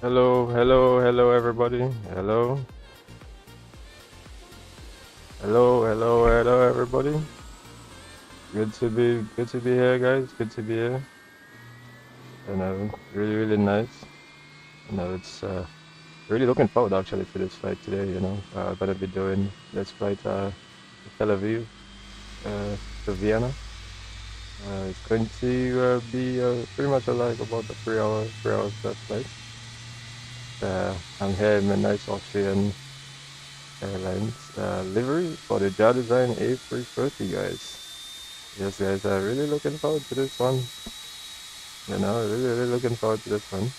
Hello everybody. Hello everybody. Good to be here, guys. Good to be here. Really nice. It's really looking forward actually to this flight today. Gonna be doing this flight to Tel Aviv, to Vienna. It's going to be pretty much like about a 3 hours that flight. I'm here in my nice Austrian Airlines livery for the Jardesign A330, guys. Yes, guys, I'm really looking forward to this one. Really looking forward to this one.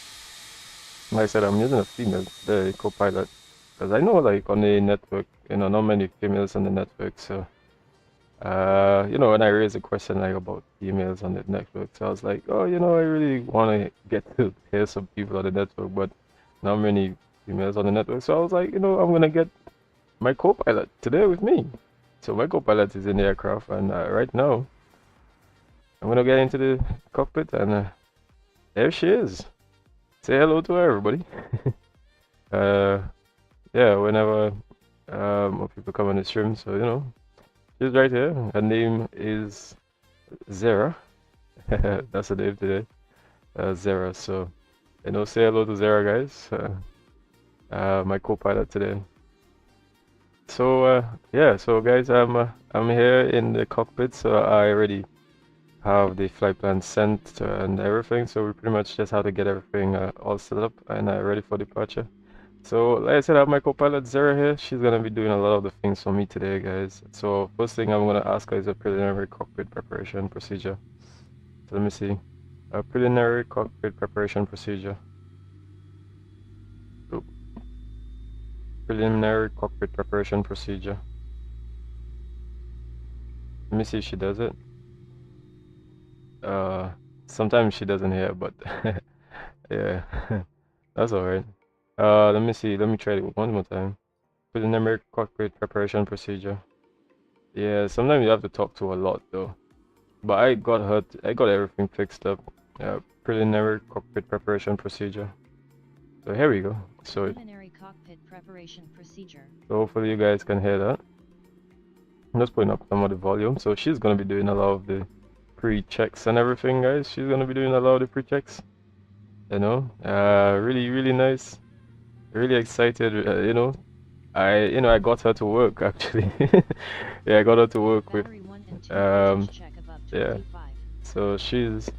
Like I said, I'm using a female today, Copilot, because I know, like, on the network, not many females on the network. So, when I raised a question like about females on the network, so I was like, oh, I really want to get to hear some people on the network, but not many females on the network. So I was like, I'm gonna get my co-pilot today with me. So my co-pilot is in the aircraft, and right now I'm gonna get into the cockpit, and there she is. Say hello to her, everybody. uh, yeah, whenever more people come on the stream, so she's right here. Her name is Zira. That's the name today, Zira. So say hello to Zira, guys. My co-pilot today. So yeah, so guys, I'm here in the cockpit, so I already have the flight plan sent and everything, so we pretty much just have to get everything all set up and ready for departure. So like I said, I have my co-pilot Zara here. She's gonna be doing a lot of the things for me today, guys. So first thing I'm gonna ask her is a preliminary cockpit preparation procedure. So let me see. A preliminary cockpit preparation procedure. Oop. Preliminary cockpit preparation procedure. Let me see if she does it. Sometimes she doesn't hear, but yeah, that's alright. Let me see. Let me try it one more time. Preliminary cockpit preparation procedure. Yeah, sometimes you have to talk to a lot though. But I got everything fixed up. Preliminary cockpit preparation procedure. So here we go. So preliminary cockpit preparation procedure. So hopefully you guys can hear that. I'm just putting up some of the volume. So she's gonna be doing a lot of the pre-checks and everything, guys. She's gonna be doing a lot of the pre-checks. Really nice. Really excited. I got her to work actually. Yeah, I got her to work with. Yeah. So she's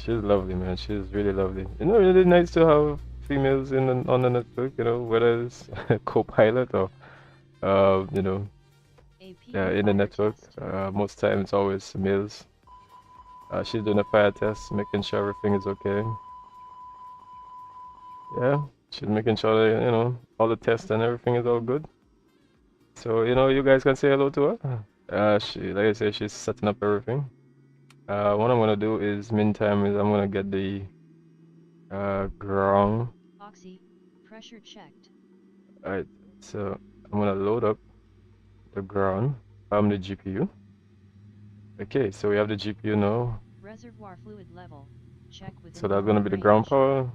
lovely, man. She's really lovely. Really nice to have females on the network. Whether it's co-pilot or in the network. Most times it's always males. She's doing a fire test, making sure everything is okay. Yeah, she's making sure that all the tests and everything is all good. So you guys can say hello to her. Like I said, she's setting up everything. What I'm gonna do is, meantime, I'm gonna get the ground. Oxy, pressure checked. Alright, so I'm gonna load up the ground from the GPU. Okay, so we have the GPU now. Reservoir fluid level. Check with. So that's gonna be the ground power.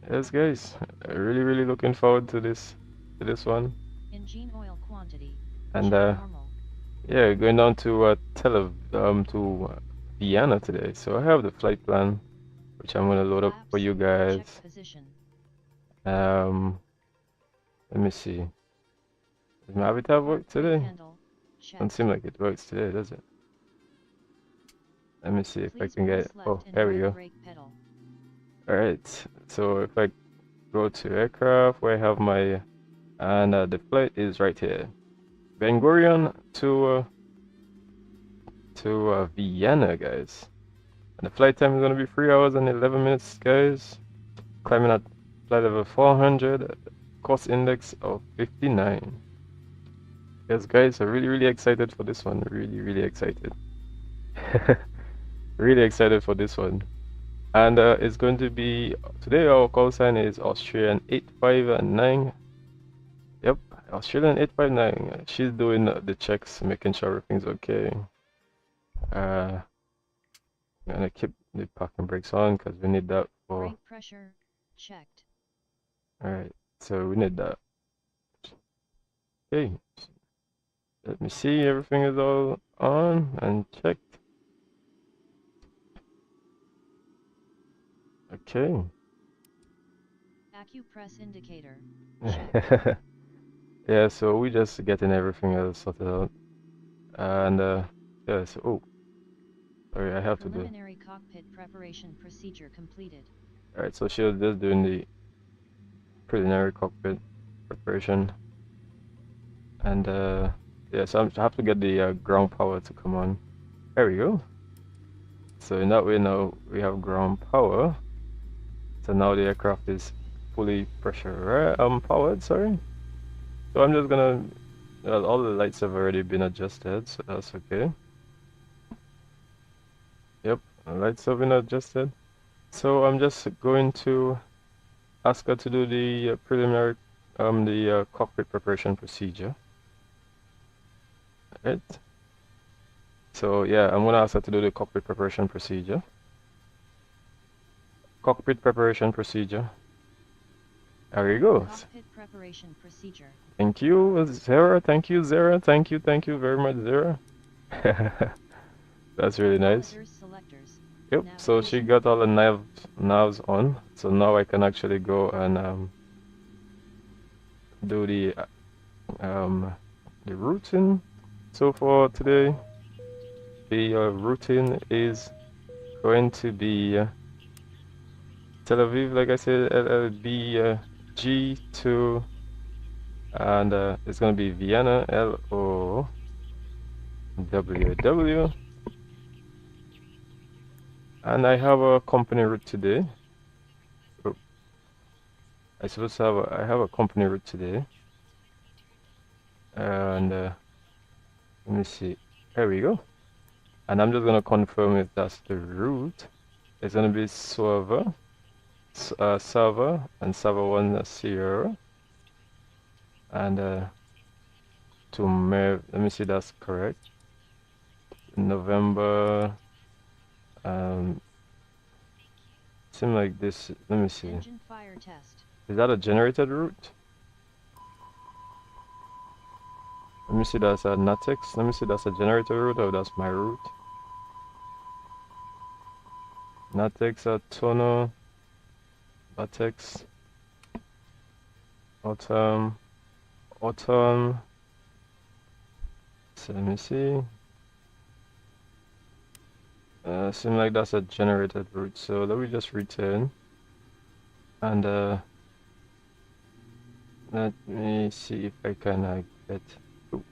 Yes, guys, really looking forward to this one. Engine oil quantity. And yeah, going down to to Vienna today. So I have the flight plan, which I'm gonna load up for you guys. Let me see. Does my avatar work today? Doesn't seem like it works today, does it? Let me see if I can get. Oh, there we go. Alright, so if I go to aircraft, where I have my, and the flight is right here, Ben Gurion to Vienna, guys. And the flight time is gonna be 3 hours and 11 minutes, guys. Climbing at flight level 400, cost index of 59. Yes, guys, I'm really excited for this one. Really excited. Really excited for this one. And it's going to be, today our call sign is Australian 859. Yep, Australian 859. She's doing the checks, making sure everything's okay. I'm gonna keep the parking brakes on because we need that for brake pressure checked. Alright, so we need that. Okay, let me see, everything is all on and checked. Okay. AccuPress indicator, checked. Yeah, so we just getting everything else sorted out. And yeah, so oh, sorry, I have to do. Preliminary cockpit preparation procedure completed. Alright, so she was just doing the preliminary cockpit preparation. And yeah, so I have to get the ground power to come on. There we go. So in that way now we have ground power. So now the aircraft is fully pressure powered, sorry. So I'm just gonna all the lights have already been adjusted, so that's okay. Yep, the lights have been adjusted. So I'm just going to ask her to do the preliminary cockpit preparation procedure. Right. So yeah, I'm gonna ask her to do the cockpit preparation procedure. Cockpit preparation procedure. There you go. Cockpit preparation procedure. Thank you, Zira. Thank you, Zira. Thank you very much, Zira. That's really nice. Selectors. Yep, so she got all the knobs on. So now I can actually go and do the routing. So for today, the routing is going to be Tel Aviv, like I said, LLBG to, and it's going to be Vienna, LOWW. And I have a company route today. Oh, I suppose I have a company route today. And let me see. There we go. And I'm just going to confirm if that's the route. It's going to be server and server 1 Sierra. And to Merv, let me see that's correct. November, seem like this, let me see. Engine fire test. Is that a generated route? Let me see, that's a Natex. Let me see, that's a generator route or that's my route. Natex, Tono, Batex, Autumn. So let me see. Seems like that's a generated route. So let me just return. And let me see if I can get. Ooh.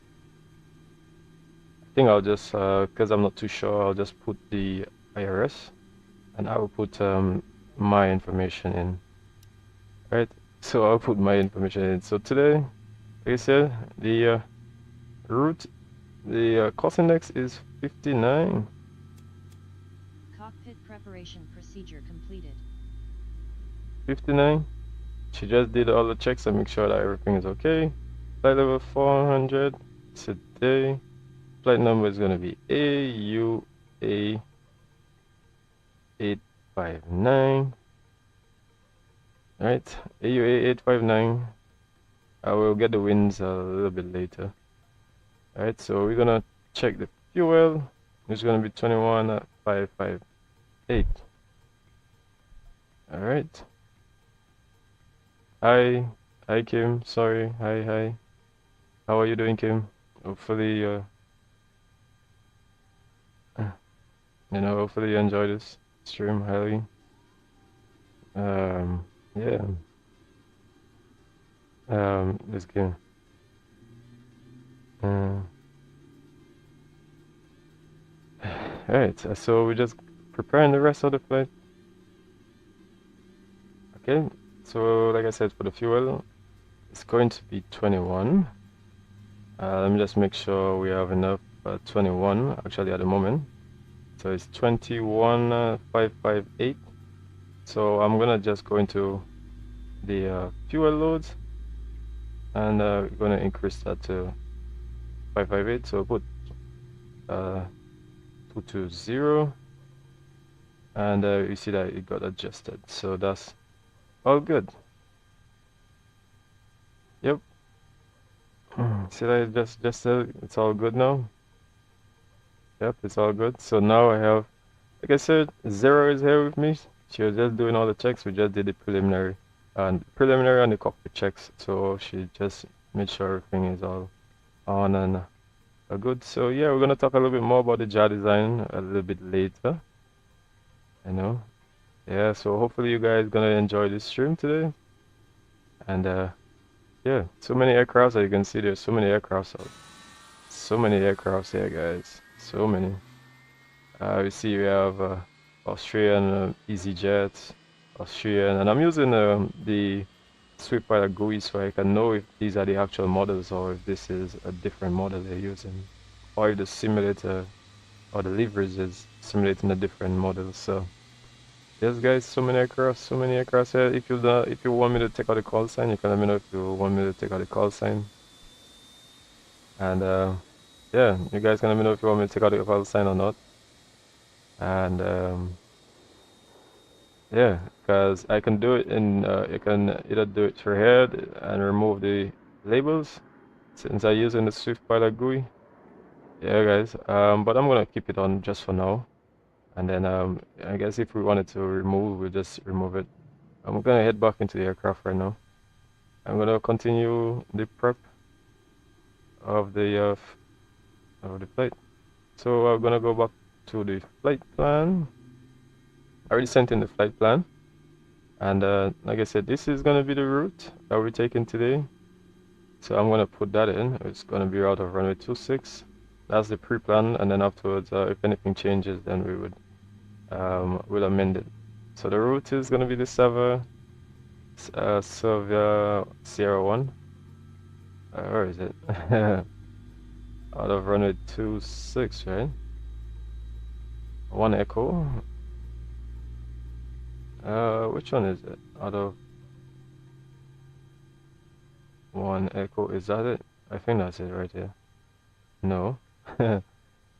I think I'll just, because I'm not too sure, I'll just put the IRS and I will put my information in. Right, so I'll put my information in. So today, like I said, the route, the cost index is 59. Cockpit preparation procedure completed. 59. She just did all the checks and make sure that everything is okay. Flight level 400 today. Flight number is going to be AUA859. Right, AUA859. I will get the winds a little bit later. Alright, so we're gonna check the fuel. It's gonna be 21,558. Alright. Hi Kim. Sorry. Hi. How are you doing, Kim? Hopefully, hopefully you enjoy this stream highly. Yeah. This game. Alright, so we're just preparing the rest of the flight. Okay, so like I said, for the fuel, it's going to be 21. Let me just make sure we have enough 21 actually at the moment. So it's 21,558. So I'm gonna just go into the fuel loads and we're gonna increase that to 558. So put 220, and you see that it got adjusted. So that's All good. Yep. See, I just said it's all good now. Yep, it's all good. So now I have, like I said, Zira is here with me. She was just doing all the checks. We just did the preliminary and the cockpit checks. So she just made sure everything is all on and good. So yeah, we're gonna talk a little bit more about the Jardesign a little bit later. I know. Yeah, so hopefully you guys gonna enjoy this stream today. And yeah, so many aircrafts as you can see. There's so many aircrafts out. So many aircrafts here, guys. So many. We see we have Austrian EasyJet, Austrian, and I'm using the Swift Pilot GUI so I can know if these are the actual models or if this is a different model they're using, or if the simulator or the levers is simulating a different model. So yes, guys, so many aircrafts here. If you want me to take out the call sign, you can let me know if you want me to take out the call sign. And yeah, you guys can let me know if you want me to take out the call sign or not. And yeah, because I can do it in you can either do it through here and remove the labels since I'm using the Swift Pilot GUI. Yeah, guys. But I'm gonna keep it on just for now. And then I guess if we wanted to remove, we'll just remove it. I'm gonna head back into the aircraft right now. I'm gonna continue the prep of the flight. So I'm gonna go back to the flight plan. I already sent in the flight plan. And like I said, this is gonna be the route that we're taking today. So I'm gonna put that in. It's gonna be out of runway 26. That's the pre-plan, and then afterwards, if anything changes, then we would we'll amend it. So the route is gonna be the Sylvia Sierra 1. Where is it? Out of runway 26, right? 1 Echo. Which one is it? Out of 1 Echo, is that it? I think that's it right here. No.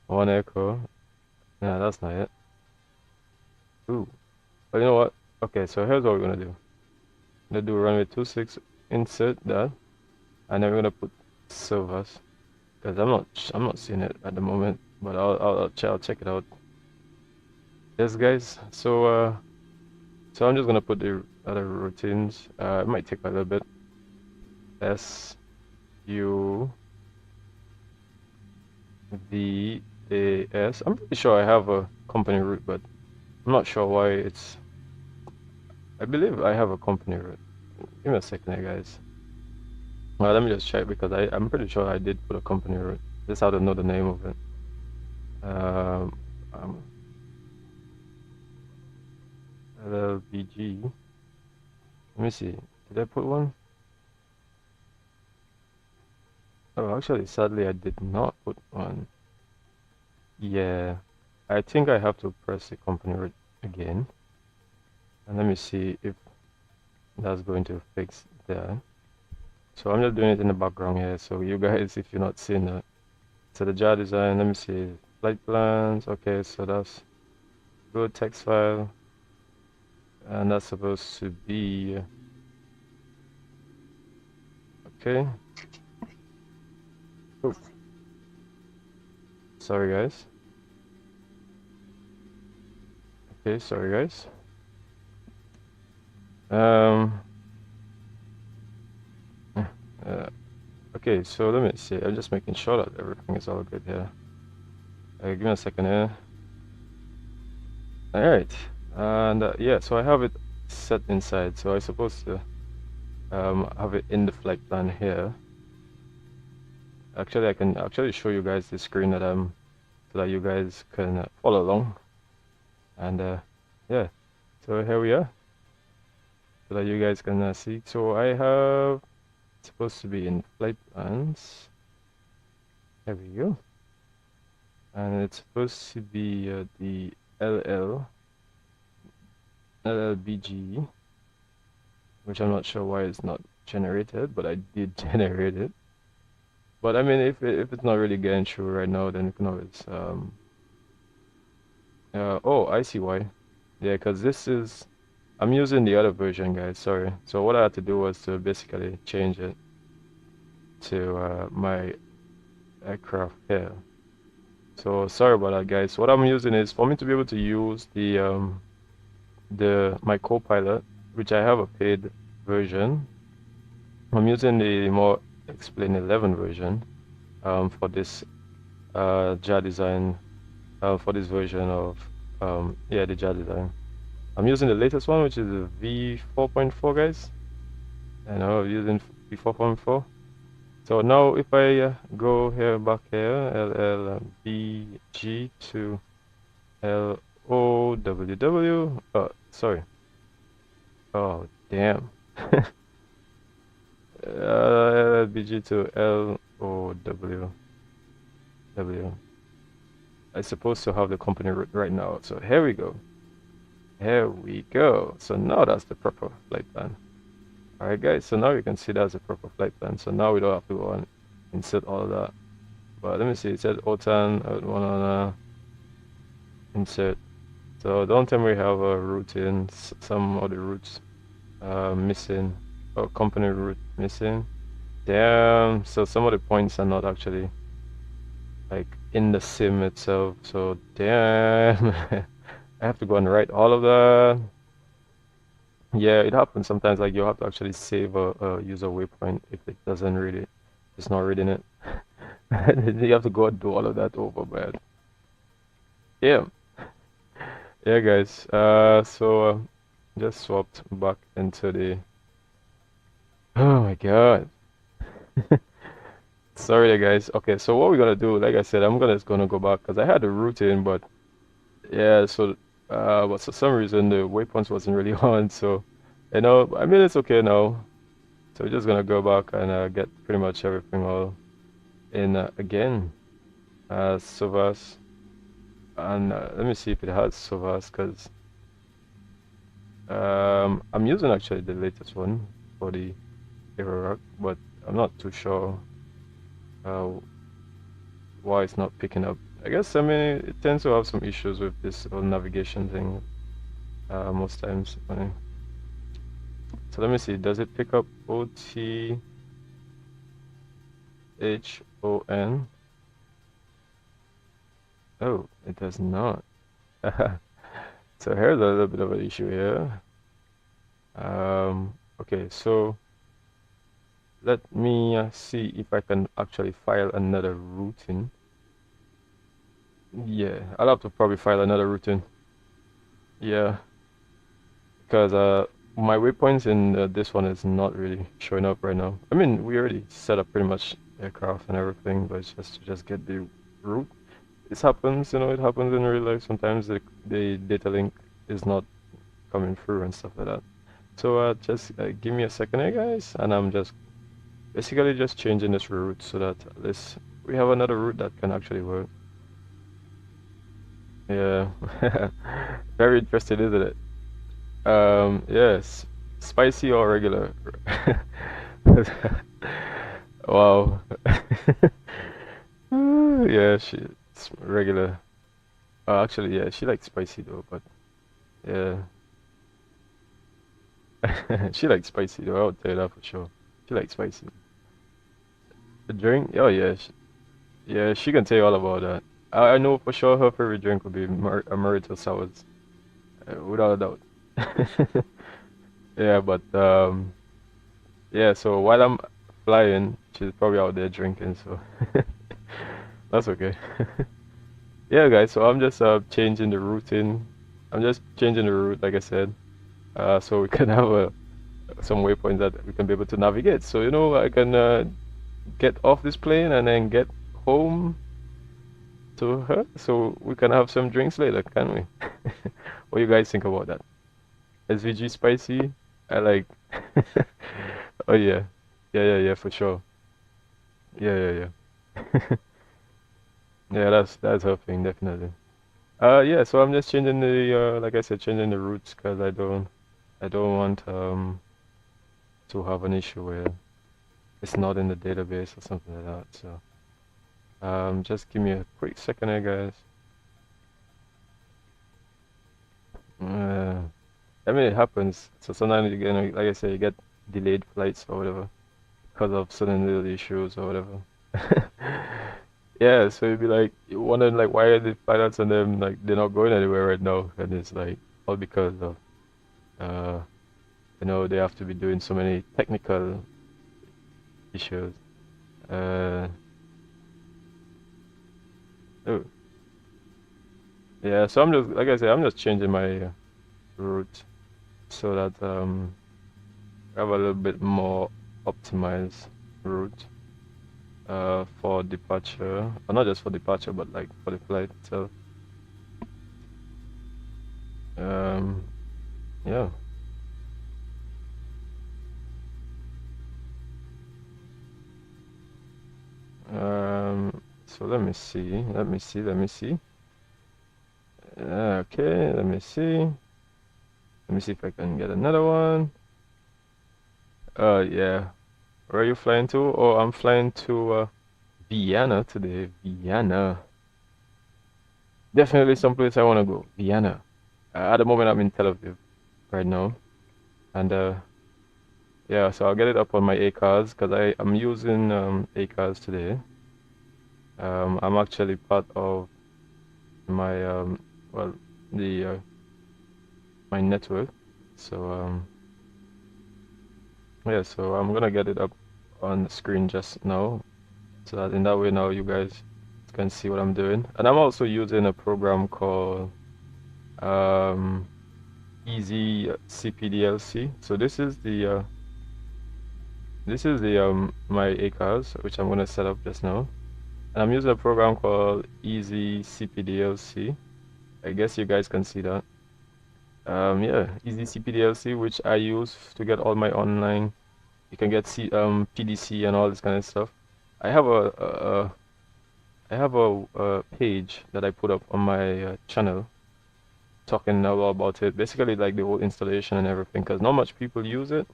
1 Echo. Yeah, that's not it. Ooh. But you know what? Okay, so here's what we're gonna do. We're gonna do runway 26, insert that, and then we're gonna put Silvers. Because I'm not seeing it at the moment, but I'll check it out. Yes, guys. So I'm just gonna put the other routines. It might take a little bit. SUVAS. I'm pretty sure I have a company route, but I'm not sure why it's. I believe I have a company route. Give me a second here, guys. Well, let me just check because I'm pretty sure I did put a company route. Just how to know the name of it. LLBG. Let me see. Did I put one? Oh, actually, sadly, I did not put one. Yeah, I think I have to press the company route again. And let me see if that's going to fix that. So I'm just doing it in the background here. So you guys, if you're not seeing that. So the Jardesign, let me see. Flight plans. Okay, so that's good text file. And that's supposed to be okay. Oh. Sorry guys. Okay, sorry guys. Okay, so let me see. I'm just making sure that everything is all good here. Give me a second here. All right, and yeah, so I have it set inside. So I'm supposed to have it in the flight plan here. Actually, I can actually show you guys the screen that so that you guys can follow along. And yeah, so here we are, so that you guys can see. So I have supposed to be in flight plans. There we go. And it's supposed to be the LLBG, which I'm not sure why it's not generated, but I did generate it. But I mean, if it's not really getting through right now, then you can always oh, I see why. Yeah, because this is I'm using the other version, guys. Sorry. So what I had to do was to basically change it to my aircraft here. So sorry about that, guys. What I'm using is for me to be able to use my Copilot, which I have a paid version. I'm using the more Explain 11 version for this Jardesign for this version of yeah, the Jardesign. I'm using the latest one, which is the V4.4, guys. And I'm using V4.4. So now if I go here, back here, LLBG to LOWW. Oh, sorry. Oh, damn. LLBG to LOWW. I'm supposed to have the company route right now. So here we go. Here we go. So now that's the proper flight plan. Alright, guys. So now you can see that's the proper flight plan. So now we don't have to go and insert all of that. But let me see. It says OTAN. I would want to insert. So don't tell me we have a route in. Some of the routes missing. Or company route missing. Damn. So some of the points are not actually like in the sim itself. So damn. I have to go and write all of that. Yeah, it happens sometimes. Like you have to actually save a user waypoint if it doesn't read it. It's not reading it. You have to go and do all of that over, man. Yeah, yeah, guys. So just swapped back into the. Oh my God. Sorry, guys. Okay, so what we're gonna do, like I said, I'm gonna go back because I had the route in, but yeah, so but for some reason the waypoints wasn't really on. So I mean it's okay now. So we're just gonna go back and get pretty much everything all in again. Sovas, and let me see if it has Sovas, because I'm using actually the latest one for the Iraq, but I'm not too sure uh, why it's not picking up. I guess I mean it tends to have some issues with this whole navigation thing most times. So let me see, does it pick up OTHON? Oh, it does not. So here's a little bit of an issue here. Okay, so let me see if I can actually file another routing. Yeah, I'll have to probably file another routing. Yeah, because my waypoints in this one is not really showing up right now. I mean, we already set up pretty much aircraft and everything, but it's just to just get the route. This happens, it happens in real life. Sometimes the data link is not coming through and stuff like that. So just give me a second here, guys, and I'm just basically just changing this route so that at least we have another route that can actually work. Yeah, very interesting, isn't it? Yes, spicy or regular? Wow. Yeah, it's regular. Actually, yeah, she likes spicy though, but yeah. She likes spicy though, I would tell you that for sure. She likes spicy. The drink? Oh yeah, yeah, she can tell you all about that. I know for sure her favorite drink would be Moritos sours, without a doubt. Yeah, but yeah. So while I'm flying, she's probably out there drinking, so that's okay. Yeah, guys. So I'm just changing the routing. I'm just changing the route, like I said, so we can have some waypoints that we can be able to navigate. So I can get off this plane and then get home to her, so we can have some drinks later, can we? What do you guys think about that? SVG spicy? I like. Oh yeah, yeah, for sure. Yeah. Yeah, that's her thing, definitely. Yeah. So I'm just changing like I said, changing the routes because I don't want to have an issue where it's not in the database or something like that. So just give me a quick second here, guys. Uh, I mean, it happens. So sometimes you get, like I say, you get delayed flights or whatever because of certain little issues or whatever. Yeah, so you'd be like, you wondering like why are the pilots and them like they're not going anywhere right now? And it's like all because of uh they have to be doing so many technical issues. Uh oh, yeah, so I'm just like I said, I'm just changing my route so that I have a little bit more optimized route for departure. Or not just for departure, but like for the flight itself. Yeah. So let me see. Okay, let me see. Let me see if I can get another one. Yeah. Where are you flying to? Oh, I'm flying to Vienna today. Vienna. Definitely someplace I want to go. Vienna. At the moment, I'm in Tel Aviv right now. And yeah, so I'll get it up on my ACARS because I'm using ACARS today. I'm actually part of my well the my network. So yeah, so I'm gonna get it up on the screen just now, so that in that way now you guys can see what I'm doing. And I'm also using a program called um Easy CPDLC. So this is the my ACARS which I'm gonna set up just now. And I'm using a program called Easy CPDLC. I guess you guys can see that. Yeah, Easy CPDLC, which I use to get all my online. You can get PDC and all this kind of stuff. I have a page that I put up on my channel talking a lot about it. Basically, like the whole installation and everything, because not much people use it.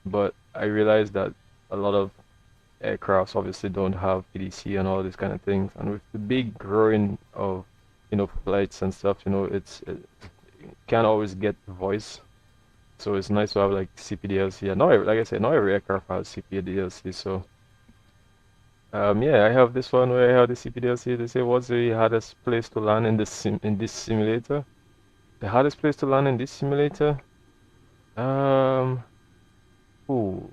But I realized that a lot of aircrafts obviously don't have PDC and all these kind of things. And with the big growing of flights and stuff, it can't always get voice. So it's nice to have like CPDLC. And like I said, not every aircraft has CPDLC. So yeah, I have this one where I have the CPDLC. They say what's the hardest place to land in this simulator? The hardest place to land in this simulator? Um, ooh,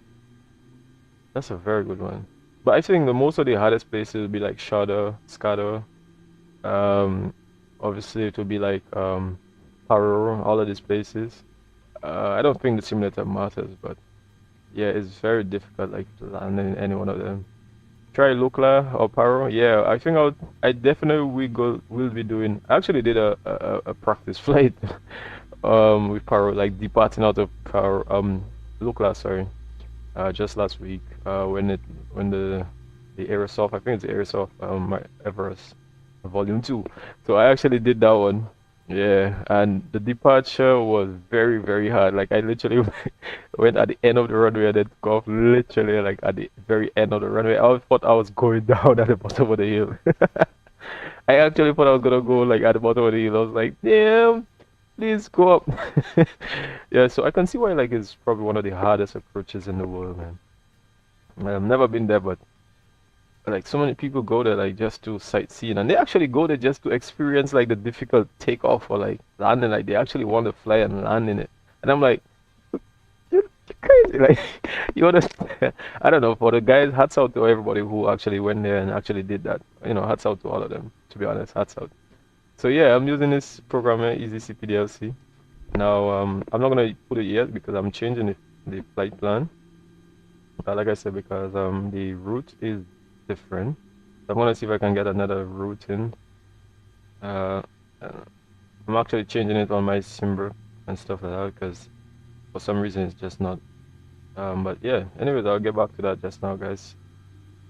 that's a very good one. But I think the most of the hardest places would be like Shada, Skada. Um, obviously it would be like Paro, all of these places. I don't think the simulator matters, but yeah, it's very difficult like to land in any one of them. Try Lukla or Paro. Yeah, I think I definitely will be doing. I actually did a practice flight with Paro, like departing out of Paro Lukla, sorry, just last week when the Aerosoft, I think it's the Aerosoft my Everest Volume 2. So I actually did that one. Yeah, and the departure was very, very hard. Like I literally went at the end of the runway and then took off literally like at the very end of the runway. I thought I was going down at the bottom of the hill. I actually thought I was gonna go like at the bottom of the hill. I was like, damn, please go up. Yeah, so I can see why like it's probably one of the hardest approaches in the world, man. I've never been there, but like so many people go there like just to sightsee, and they actually go there just to experience like the difficult takeoff or like landing. Like they actually want to fly and land in it. And I'm like, you're crazy. Like you understand? I don't know. For the guys, hats out to everybody who actually went there and actually did that. Hats out to all of them. To be honest, hats out. So yeah, I'm using this program Easy CPDLC. Now I'm not gonna put it yet because I'm changing the flight plan. Like I said, because the route is different. So I'm gonna see if I can get another route in. Uh, I'm actually changing it on my Simber and stuff like that because for some reason it's just not. But yeah. Anyways, I'll get back to that just now, guys.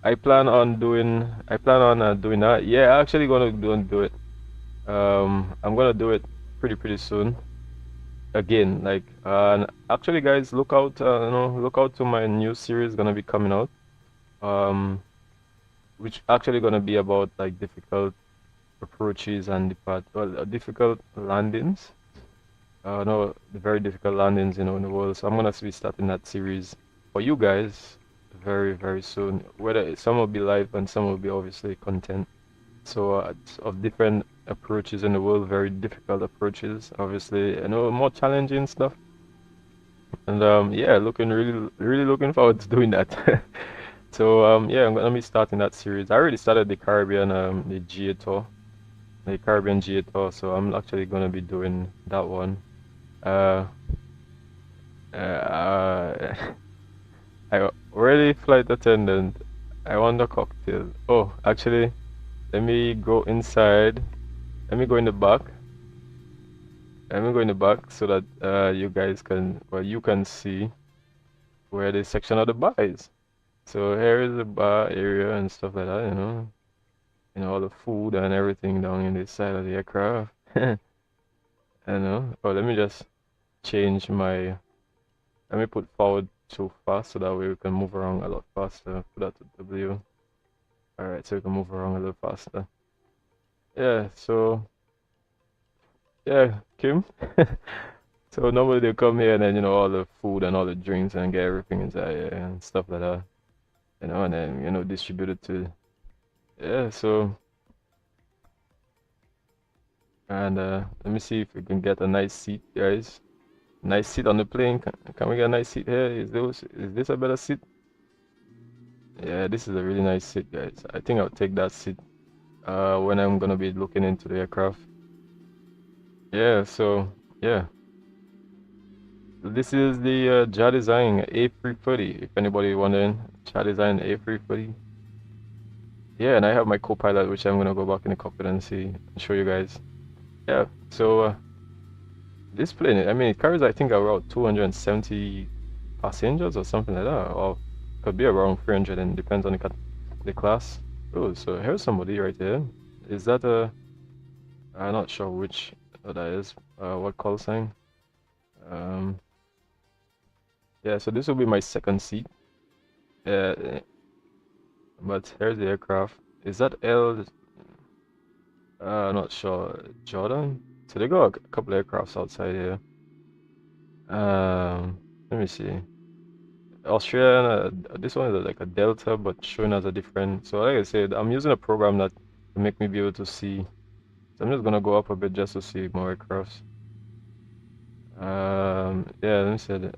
I plan on doing that. Yeah, actually gonna do it. I'm gonna do it pretty soon. Again, like actually, guys, look out. Look out to my new series gonna be coming out. Which actually gonna be about like difficult approaches and difficult landings. no, the very difficult landings, in the world. So I'm gonna be starting that series for you guys very, very soon. Whether some will be live and some will be obviously content. So it's of different approaches in the world, very difficult approaches, obviously, more challenging stuff. And yeah, really looking forward to doing that. So yeah, I'm gonna be starting that series. I already started the Caribbean the GA tour, the Caribbean GA tour, so I'm actually gonna be doing that one. Uh, uh, I already flight attendant. I want a cocktail. Oh, actually, let me go inside. Let me go in the back. Let me go in the back so that you guys can, well, you can see where the section of the bar is. So here is the bar area and stuff like that, all the food and everything down in this side of the aircraft. I know. Oh, let me just change my, let me put forward too fast so that way we can move around a lot faster. Put that to W. Alright, so we can move around a little faster. Yeah, so, yeah, Kim. So normally they come here and then, all the food and all the drinks and get everything inside here and stuff like that. And then, distribute it to, yeah, so, and let me see if we can get a nice seat, guys. Nice seat on the plane. Can we get a nice seat here? Is this a better seat? Yeah, this is a really nice seat, guys. I think I'll take that seat when I'm gonna be looking into the aircraft. Yeah, so yeah. This is the Jardesign A330. If anybody wondering, Jardesign A330. Yeah, and I have my co-pilot, which I'm gonna go back in the cockpit and show you guys. Yeah, so this plane, I mean, it carries I think around 270 passengers or something like that, or could be around 300, and depends on the class. Oh, so here's somebody right there. Is that I'm not sure which that is. What call sign? Um, yeah. So this will be my second seat. But here's the aircraft. Is that L? Not sure. Jordan. So they got a couple aircrafts outside here. Let me see. Australian, this one is like a Delta, but showing as a different. So like I said, I'm using a program that to make me be able to see. So I'm just gonna go up a bit just to see more aircrafts. Yeah, let me see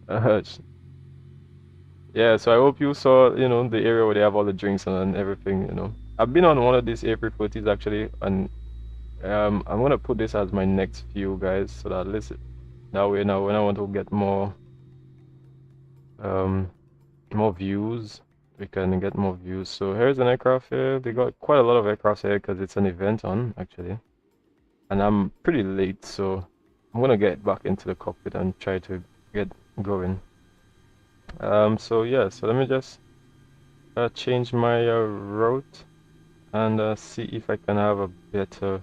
yeah, so I hope you saw, the area where they have all the drinks and everything. I've been on one of these A340s actually, and I'm gonna put this as my next view, guys, so that listen, that way now when I want to get more views, we can get more views. So here's an aircraft here. They got quite a lot of aircraft here because it's an event on actually, and I'm pretty late, so I'm gonna get back into the cockpit and try to get going. So yeah, so let me just change my route and see if I can have a better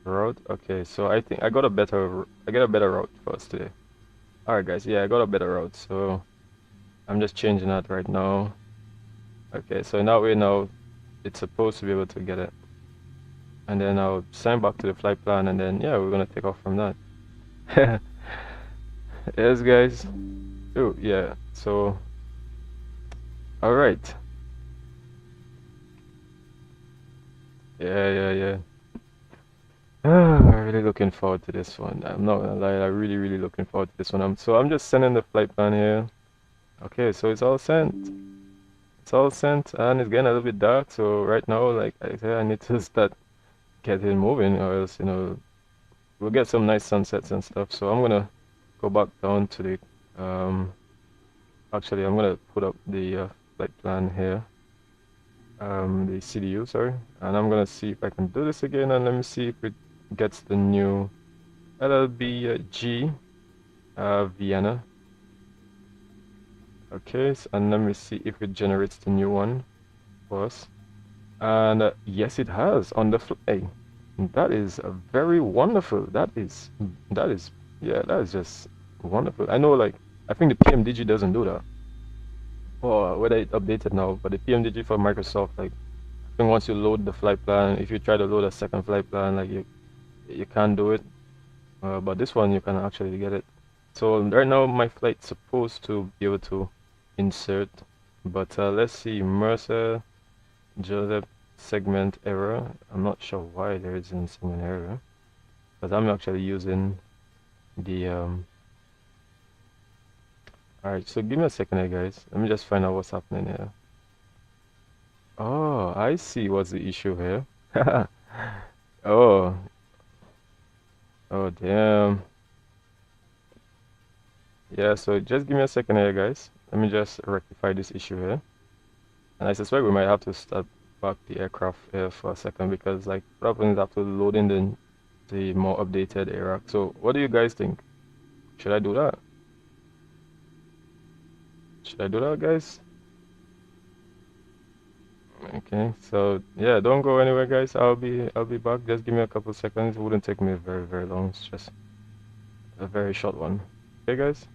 route. Okay, so I think I got a better route for us today. All right, guys. Yeah, I got a better route, so I'm just changing that right now. Okay, so in that way now it's supposed to be able to get it, and then I'll sign back to the flight plan, and then yeah, we're gonna take off from that. Yes, guys. Oh yeah, so all right. Yeah. I'm really looking forward to this one. I'm not gonna lie, I'm really looking forward to this one. I'm just sending the flight plan here. Okay, so it's all sent. It's all sent, and it's getting a little bit dark, so right now, like I said, I need to start getting moving, or else, we'll get some nice sunsets and stuff. So I'm gonna go back down to the actually I'm gonna put up the flight plan here, the CDU, sorry, and I'm gonna see if I can do this again, and let me see if it gets the new LLBG Vienna. Okay, and let me see if it generates the new one for us. And yes, it has on the fly. That is very wonderful. Yeah, that is just wonderful. I know, like, I think the PMDG doesn't do that, or whether it updated now, but the PMDG for Microsoft, like, I think once you load the flight plan, if you try to load a second flight plan, like you can't do it. but this one you can actually get it. So right now my flight's supposed to be able to insert, but let's see, Mercer Joseph segment error. I'm not sure why there is a segment error, but I'm actually using the Alright, so give me a second here, guys. Let me just find out what's happening here. Oh, I see what's the issue here. Oh, oh damn. Yeah, so just give me a second here, guys. Let me just rectify this issue here. And I suspect we might have to start back the aircraft here for a second because like what happens after loading the more updated era. So what do you guys think? Should I do that? Should I do that, guys? Okay, so yeah, don't go anywhere, guys. I'll be back. Just give me a couple seconds. It wouldn't take me very, very long. It's just a very short one. Okay, guys?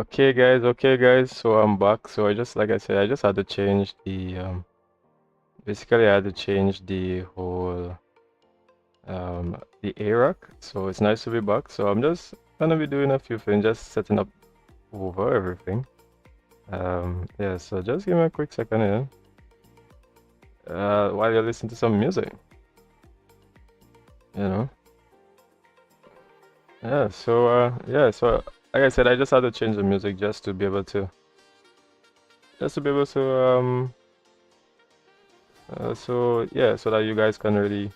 Okay guys, so I'm back. So like I said, I just had to change the basically I had to change the whole the A rack. So it's nice to be back. So I'm just gonna be doing a few things, just setting up over everything. Yeah, so just give me a quick second here. While you listen to some music, you know. So like I said, I just had to change the music just to be able to so yeah, so that you guys can really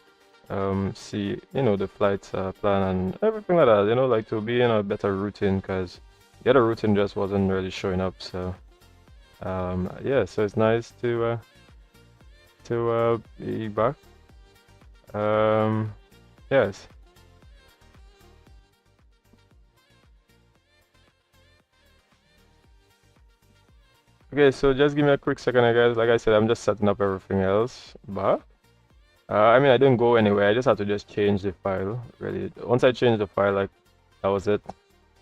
see, the flight plan and everything like that, like to be in a better routine, because the other routine just wasn't really showing up. So yeah, so it's nice to be back. Yes. Okay, so just give me a quick second, guys. Like I said, I'm just setting up everything else, but I mean, I didn't go anywhere. I just had to just change the file. Really, once I changed the file, like that was it.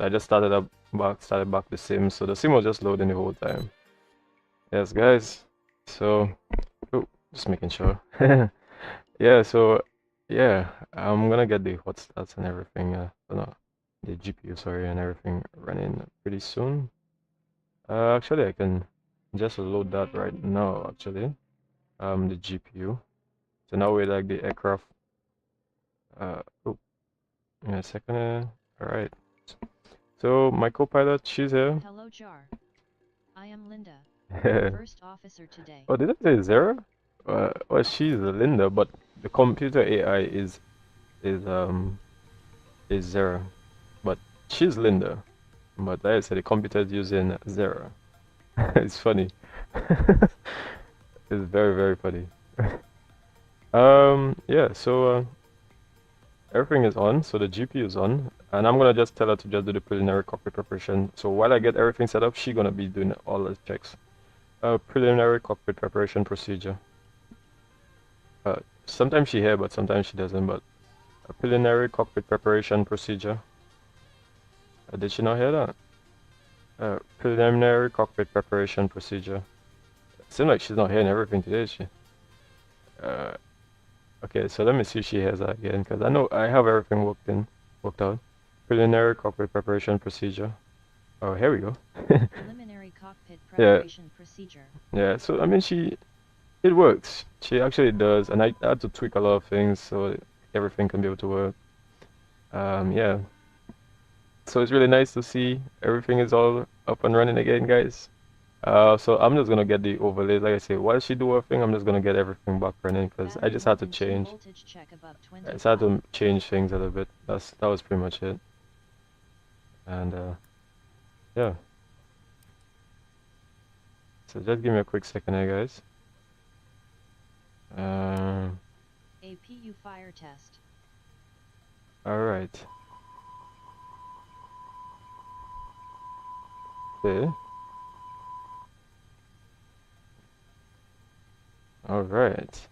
I just started back the sim. So the sim was just loading the whole time. Yes, guys. So, oh, just making sure. Yeah. So, yeah, I'm gonna get the hot stats and everything. No, the GPU, sorry, and everything running pretty soon. Actually, I can just load that right now. Actually, the GPU. So now we like the aircraft. Oh, in a second. All right. So my co-pilot, she's here. Hello, Jar. I am Linda, Oh, first officer today. did I say Zara? Well, she's Linda, but the computer AI is Zara, but she's Linda. But like I said, the computer is using Zara. It's funny. It's very, very funny. Yeah, so everything is on, so the GPU is on, and I'm gonna just tell her to just do the preliminary cockpit preparation. So while I get everything set up, she's gonna be doing all the checks. Preliminary cockpit preparation procedure. Sometimes she hears, but sometimes she doesn't. But a preliminary cockpit preparation procedure. Did she not hear that? Preliminary cockpit preparation procedure. It seems like she's not hearing everything today, is she? Uh, okay, so let me see if she hears that again, because I know I have everything worked out. Preliminary cockpit preparation procedure. Oh, here we go. Preliminary cockpit Yeah, preparation procedure. yeah. So I mean, it works. She actually does, and I had to tweak a lot of things so everything can be able to work. Yeah. So it's really nice to see everything is all up and running again, guys. So I'm just gonna get the overlays. Like I say, while she do her thing, I'm just gonna get everything back running because I Battery just had to 1 and 2 change. voltage check above I just had 25. to change things a little bit. That was pretty much it. And yeah. So just give me a quick second here, guys. APU fire test. All right. Okay. All right.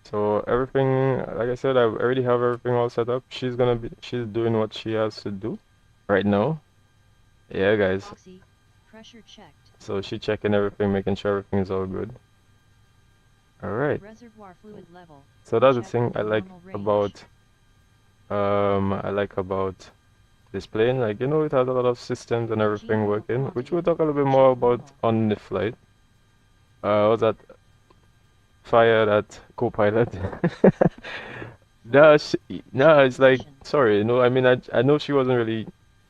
So everything, like I said, I already have everything all set up. She's doing what she has to do right now. Yeah, guys. Oxy, pressure checked. So she checking everything, making sure everything is all good. All right. Reservoir fluid level. So that's the Check thing I within like normal range. about this plane. Like, it has a lot of systems and everything working, which we'll talk a little bit more about on the flight. What's that? Fire that co-pilot. No, no, it's like, sorry, I mean, I know she wasn't really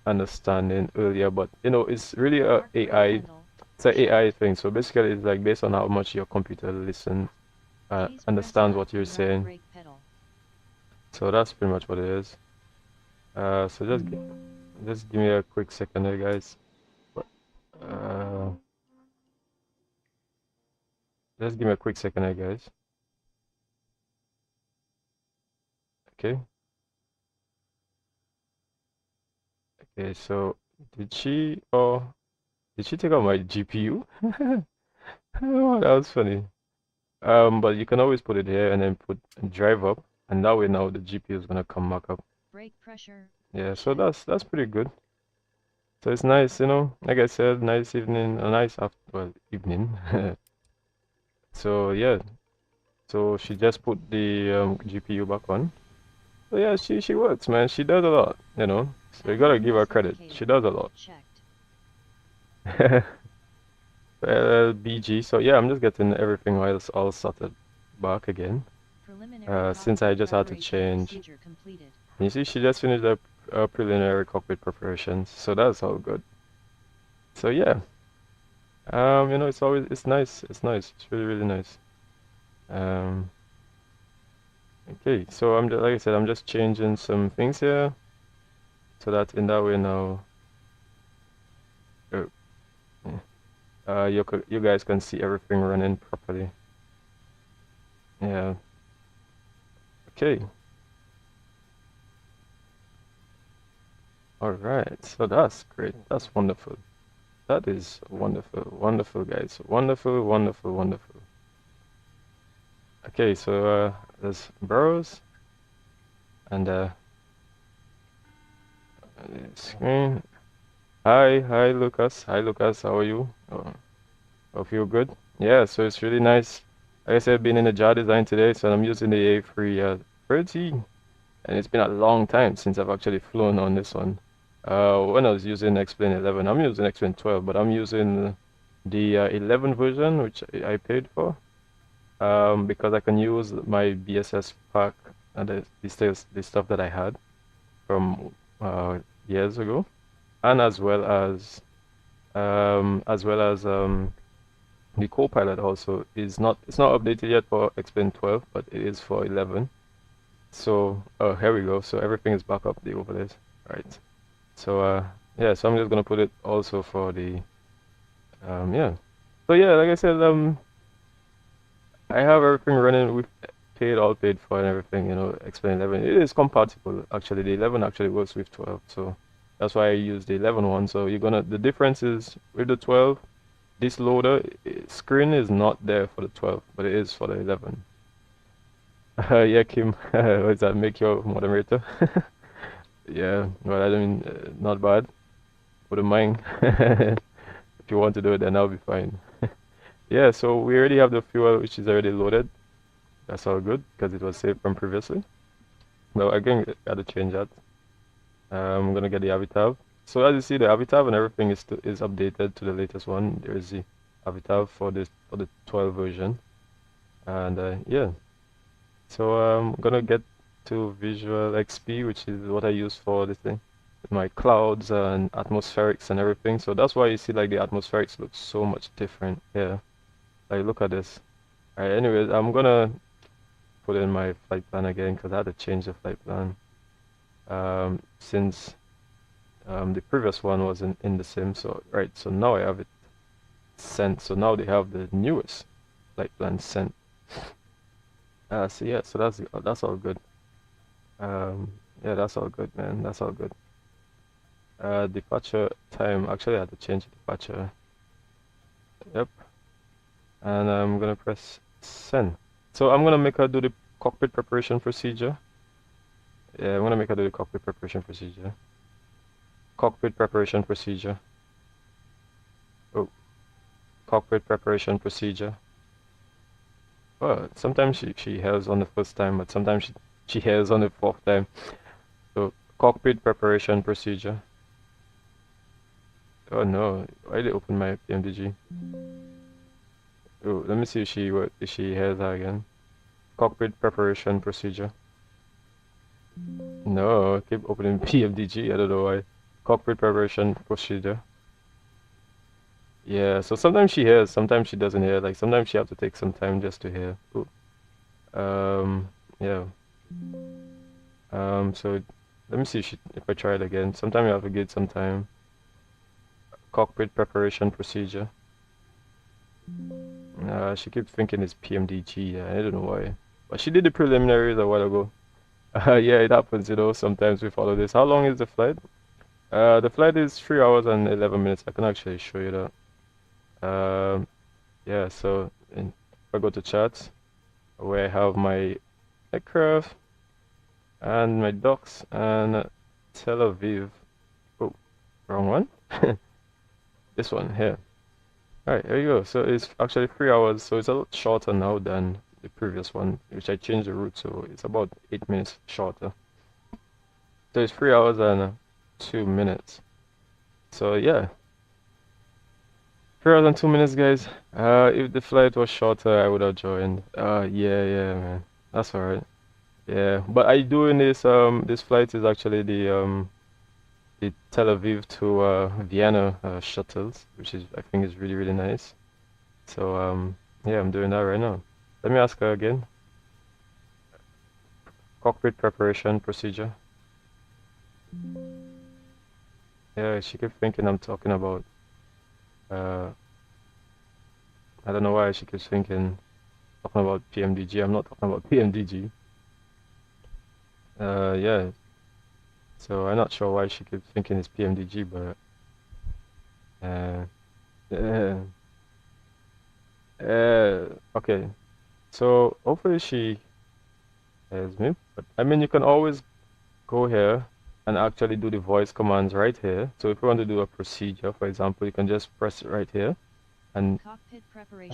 understanding earlier, but it's really a AI. It's an AI thing. So basically, it's like based on how much your computer listens, understands what you're saying. So that's pretty much what it is. So just give me a quick second here, guys. Uh, just give me a quick second here, guys. Okay. Okay. So did she take out my GPU? Oh, that was funny. But you can always put it here and then put drive up, and that way now the GPU is gonna come back up. Brake pressure Yeah, so that's pretty good. So it's nice, you know, like I said, nice evening, a nice after, well, evening. So yeah, so she just put the GPU back on. So yeah, she works, man. She does a lot, you know. So you gotta Vatsim give her credit. authenticator. She does a lot. Checked. LLBG. So yeah, I'm just getting everything all sorted back again. Preliminary Since cockpit I just had to preparation change. procedure completed. You see, she just finished the preliminary cockpit preparations, so that's all good. So yeah, you know, it's nice. It's nice. It's really really nice. Um, okay, so like I said, I'm just changing some things here so that in that way now, uh, you guys can see everything running properly. Yeah. Okay. All right. So that's great. That's wonderful. That is wonderful. Wonderful, guys. Wonderful, wonderful, wonderful. Okay, so there's Burrows and screen. Hi, Lucas. Hi, Lucas. How are you? Hope you're good. Yeah, so it's really nice. Like I said, being in the Jardesign today, so I'm using the A330, and it's been a long time since I've actually flown on this one. When I was using X-Plane 11, I'm using X-Plane 12, but I'm using the 11 version, which I paid for, because I can use my BSS pack and the stuff that I had from years ago, and as well as the Copilot also is not it's not updated yet for X-Plane 12, but it is for 11. So here we go. So everything is back up the overlays, right? So yeah, so I'm just gonna put it also for the yeah. So yeah, like I said, I have everything running. We've all paid for and everything, you know, X-Plane 11. It is compatible actually. The 11 actually works with 12, so that's why I use the 11 one. So the difference is with the 12, this loader screen is not there for the 12, but it is for the 11. Yeah, Kim, what does that make your moderator? Yeah, well, I mean, not bad. Wouldn't mind. If you want to do it, then I'll be fine. Yeah, so we already have the fuel, which is already loaded. That's all good because it was saved from previously. No, again, gotta change that. I'm gonna get the Avitav. So as you see, the Avitav and everything is updated to the latest one. There's the Avitav for the 12 version, and yeah. So I'm gonna get to Visual XP, which is what I use for this thing, with my clouds and atmospherics and everything. So that's why you see like the atmospherics look so much different. Yeah, like look at this. Alright, anyways, I'm gonna put in my flight plan again because I had to change the flight plan. Since the previous one wasn't in the sim, so right, so now I have it sent. So now they have the newest flight plan sent. So yeah, so that's all good. Yeah, that's all good, man. That's all good. Departure time. Actually, I had to change the departure. Yep. And I'm gonna press send. So I'm gonna make her do the cockpit preparation procedure. Yeah, I'm gonna make her do the cockpit preparation procedure. Cockpit preparation procedure. Oh, cockpit preparation procedure. Well, sometimes she hears on the first time, but sometimes she hears on the fourth time. So cockpit preparation procedure. Oh no, why did it open my PMDG? Oh, let me see if she hears that again. Cockpit preparation procedure. No, I keep opening PMDG. I don't know why. Cockpit preparation procedure. Yeah, so sometimes she hears, sometimes she doesn't hear. Like sometimes she have to take some time just to hear. Ooh. Yeah. So let me see if I try it again. Sometimes you have to get some time. Cockpit preparation procedure. She keeps thinking it's PMDG. I don't know why. But she did the preliminaries a while ago. Yeah, it happens, you know, sometimes we follow this. How long is the flight? The flight is 3 hours and 11 minutes. I can actually show you that. Yeah, so if I go to charts, where I have my aircraft and my docks, and Tel Aviv. Oh, wrong one. This one here. Alright, here you go. So it's actually 3 hours, so it's a lot shorter now than the previous one, which I changed the route, so it's about 8 minutes shorter. So it's 3 hours and 2 minutes. So yeah, 3 hours and 2 minutes, guys. If the flight was shorter, I would have joined. Yeah, man. That's alright. Yeah, but I doing this flight is actually the Tel Aviv to Vienna shuttles, which is I think is really nice. So yeah, I'm doing that right now. Let me ask her again. Cockpit preparation procedure. Yeah, she keeps thinking I'm talking about I don't know why she keeps thinking talking about PMDG. I'm not talking about PMDG. Yeah. So I'm not sure why she keeps thinking it's PMDG, but yeah. Okay. So hopefully she hears me. But I mean, you can always go here and actually do the voice commands right here. So if you want to do a procedure, for example, you can just press it right here, and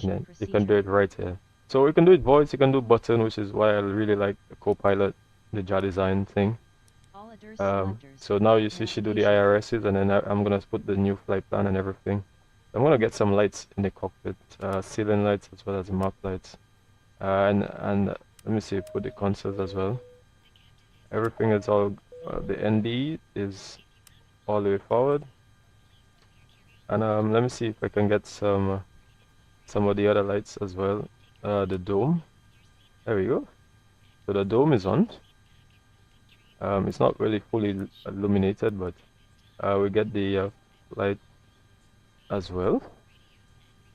then you can do it right here. So you can do it voice, you can do button, which is why I really like the Copilot, the Jardesign thing. So now you see she do the IRSs, and then I'm gonna put the new flight plan and everything. I'm gonna get some lights in the cockpit, ceiling lights as well as the map lights, and let me see, put the consoles as well. Everything is all the ND is all the way forward, and let me see if I can get some of the other lights as well. The dome, there we go. So the dome is on. It's not really fully illuminated, but we get the light as well.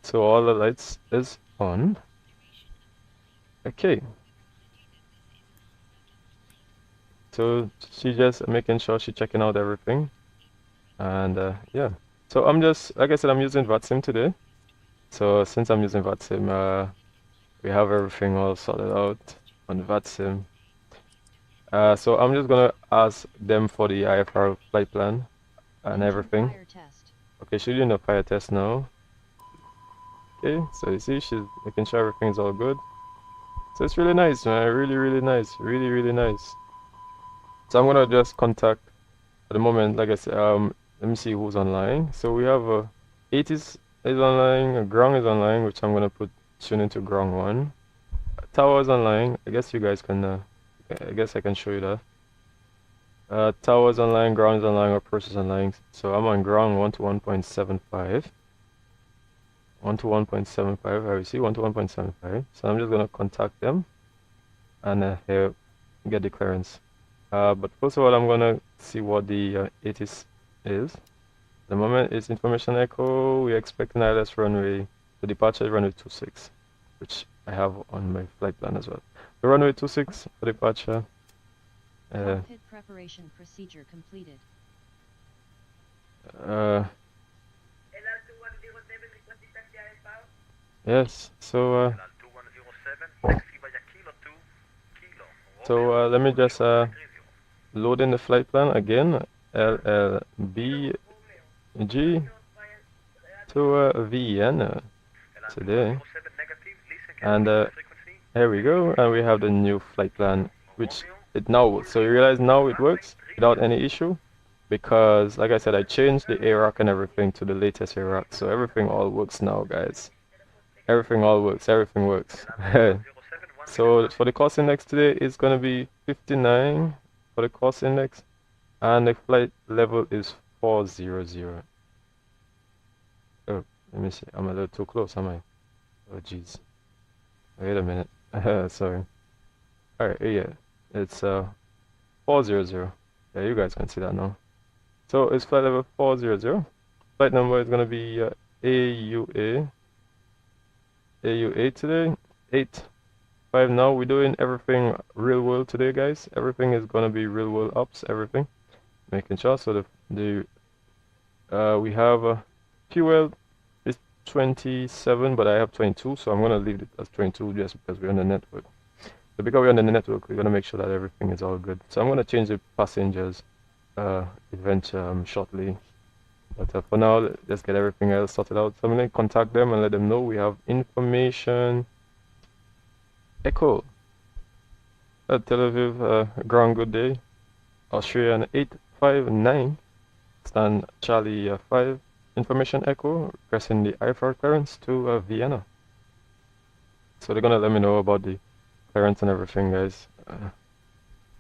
So all the lights is on. Okay. So she just making sure she checking out everything, and yeah. So I'm just, like I said, I'm using Vatsim today. So since I'm using Vatsim, we have everything all sorted out on Vatsim. So I'm just gonna ask them for the IFR flight plan and everything. Okay, she's doing a fire test now. Okay, so you see she's making sure everything's all good. So it's really nice, man. Really nice. Really nice. So I'm gonna just contact at the moment, like I said, let me see who's online. So we have 80s is online, ground is online, which I'm gonna tune into ground 1. Tower is online. I guess you guys can I guess I can show you that. Tower is online, ground is online, or process online. So I'm on ground 1 to 1.75. 1 to 1.75, I see 1 to 1.75. So I'm just gonna contact them and here get the clearance. But first of all, I'm gonna see what the 80s is. The moment is information echo. We're expecting ILS runway. The departure is runway 26, which I have on my flight plan as well. The runway 26 for departure. Cockpit preparation procedure completed. Yes, so let me just load in the flight plan again. LLBG to Vienna today, and here we go, and we have the new flight plan, which it now works. So you realize now it works without any issue, because like I said, I changed the AROC and everything to the latest AROC, so everything all works now, guys. Everything all works. Everything works. So for the cost index today, it's gonna be 59 for the cost index, and the flight level is 400. Oh, let me see. I'm a little too close, am I? Oh, jeez. Wait a minute. Sorry. All right, yeah, it's 400. Yeah, you guys can see that now. So it's flight level 400. Flight number is gonna be AUA8 today. 8-5 now. We're doing everything real world today, guys. Everything is gonna be real world ops. Everything, making sure. So we have fuel is 27, but I have 22, so I'm gonna leave it as 22 just because we're on the network. So because we're on the network, we're gonna make sure that everything is all good. So I'm gonna change the passengers event shortly. But for now, let's get everything else sorted out. So I'm gonna contact them and let them know we have information. Echo. Tel Aviv, ground good day. Australian 859. Stand Charlie 5. Information Echo. Requesting the IFR clearance to Vienna. So they're gonna let me know about the clearance and everything, guys.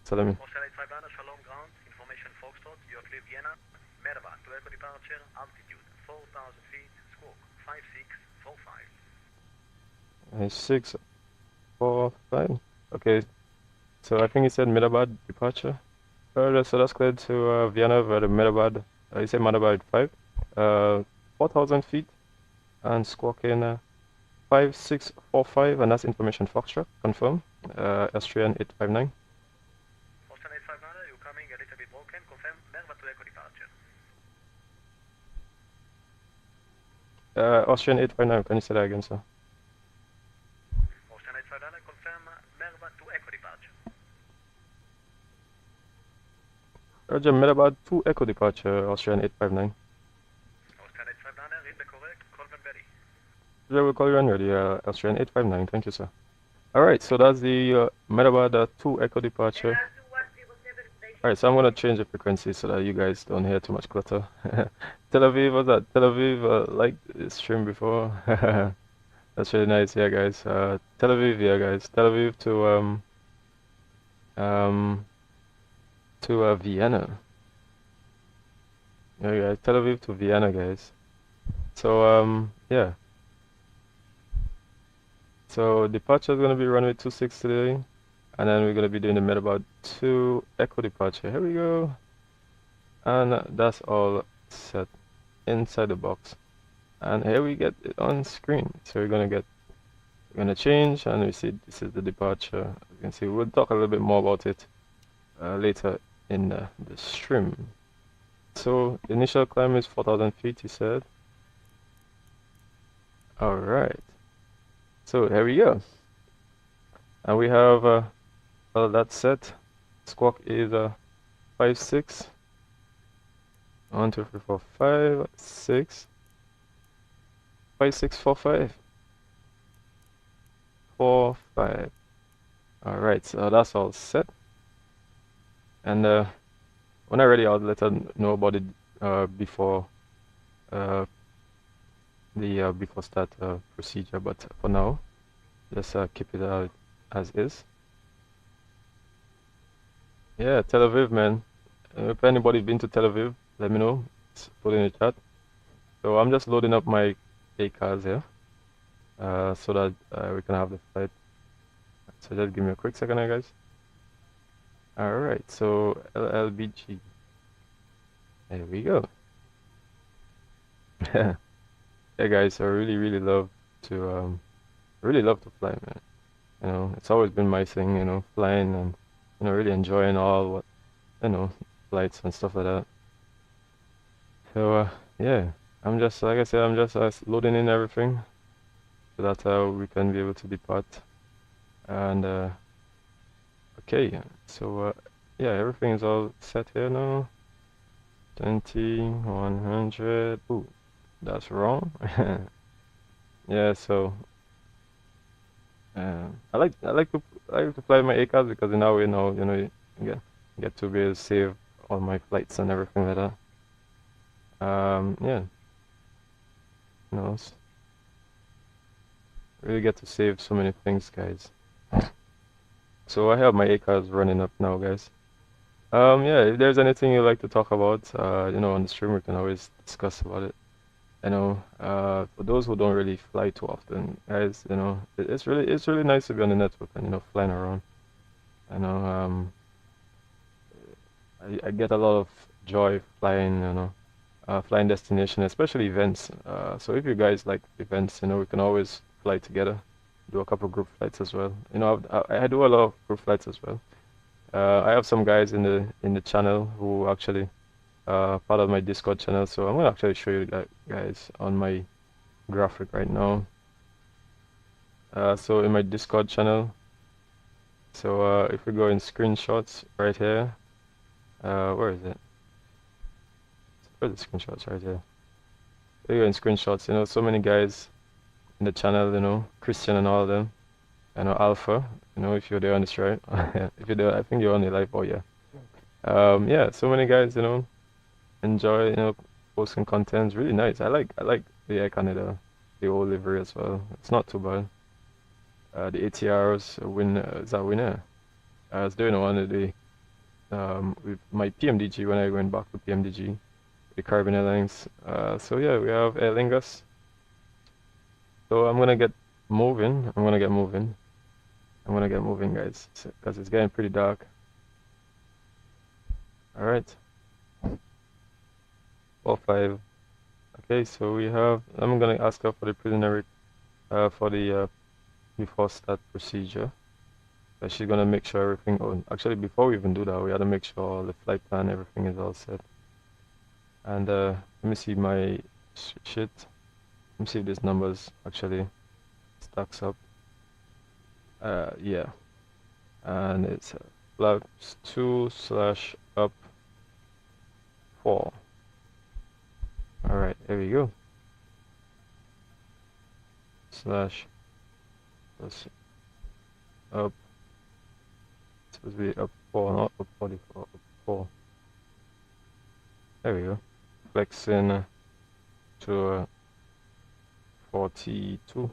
So let me. Australia 859, Shalom ground, information Foxtrot, you are clear Vienna, Merhaba, to echo departure, altitude 4,000 feet, squawk 5645. 645. Okay, so I think he said Medabad departure. So that's cleared to Vienna via the Medabad. You said Medabad 5. 4,000 feet and squawking 5645, and that's information Foxtrot. Confirm. Australian 859. Australia 859, you're coming a little bit broken, confirm Merhaba to echo departure. Australian 859, can you say that again, sir? Australia 859, confirm Merhaba to echo departure. Roger, Medabad to Echo departure, Australian 859. Australia 859, read the correct, call when ready. Yeah, we'll call you when ready, Australian 859, thank you, sir. Alright, so that's the Medabad to Echo departure. Alright, so I'm going to change the frequency so that you guys don't hear too much clutter. Tel Aviv, what's that? Tel Aviv, like this stream before. That's really nice, yeah, guys. Tel Aviv, yeah, guys. Tel Aviv to Vienna. Yeah, guys. Tel Aviv to Vienna, guys. So yeah. So departure is gonna be runway 26 today, and then we're gonna be doing the Medabad 2 Echo departure. Here we go, and that's all set inside the box. And here we get it on screen. So we're gonna change, and we see this is the departure. As you can see, we'll talk a little bit more about it later in the stream. So the initial climb is 4,000 feet, he said. All right. So here we go. And we have well, that's set. Squawk is 56. 1, 2, 3, 4, 5, 6. 5645. 45. All right, so that's all set. And when I'm ready, I'll let her know about it before before start procedure. But for now, let's keep it out as is. Yeah, Tel Aviv, man. If anybody's been to Tel Aviv, let me know. Put in the chat. So I'm just loading up my cars here, so that we can have the flight. So just give me a quick second, guys. All right, so LLBG. There we go. Yeah, guys, I really love to fly, man. You know, it's always been my thing, you know, flying and really enjoying all what flights and stuff like that. So yeah, I'm just like I said, I'm just loading in everything so that we can be able to depart. And okay, so yeah, everything is all set here now. 20, 100. Ooh, that's wrong. Yeah, so I like to fly my ACAS because in that way now you get to be able to save all my flights and everything like that. Yeah, really get to save so many things, guys. So I have my ACAS running up now, guys. Yeah, if there's anything you'd like to talk about, on the stream, we can always discuss about it. For those who don't really fly too often, guys, it's really nice to be on the network and flying around. I get a lot of joy flying, flying destination, especially events. So if you guys like events, we can always fly together, do a couple group flights as well. I do a lot of group flights as well. I have some guys in the channel who actually part of my Discord channel, so I'm gonna actually show you that, guys, on my graphic right now. So in my Discord channel, so if we go in screenshots right here, where is it? Where's the screenshots? Right here. There you go in screenshots. You know, so many guys in the channel, you know, Christian and all of them. I know Alpha, you know, if you're there on this right. If you're there, I think you're on the live. Oh yeah. Yeah, so many guys, you know, enjoy, you know, posting content. It's really nice. I like the icon of the old livery as well. It's not too bad. The ATRs win is a winner. I was doing one of the with my PMDG when I went back to PMDG, the Caribbean Airlines. So yeah, we have Aer Lingus. So I'm gonna get moving. I'm gonna get moving, guys, because it's getting pretty dark. All right. 4-5. Okay, so we have. I'm gonna ask her for the preliminary, for the before start procedure. She's gonna make sure everything. Oh, actually, before we even do that, we gotta make sure the flight plan, everything is all set. And let me see my shit. Let me see if these numbers actually stacks up. Yeah, and it's flaps 2/up 4. All right, here we go. Slash plus up. It's supposed to be up 4, not up 44, up 4. There we go. Flexing to 42.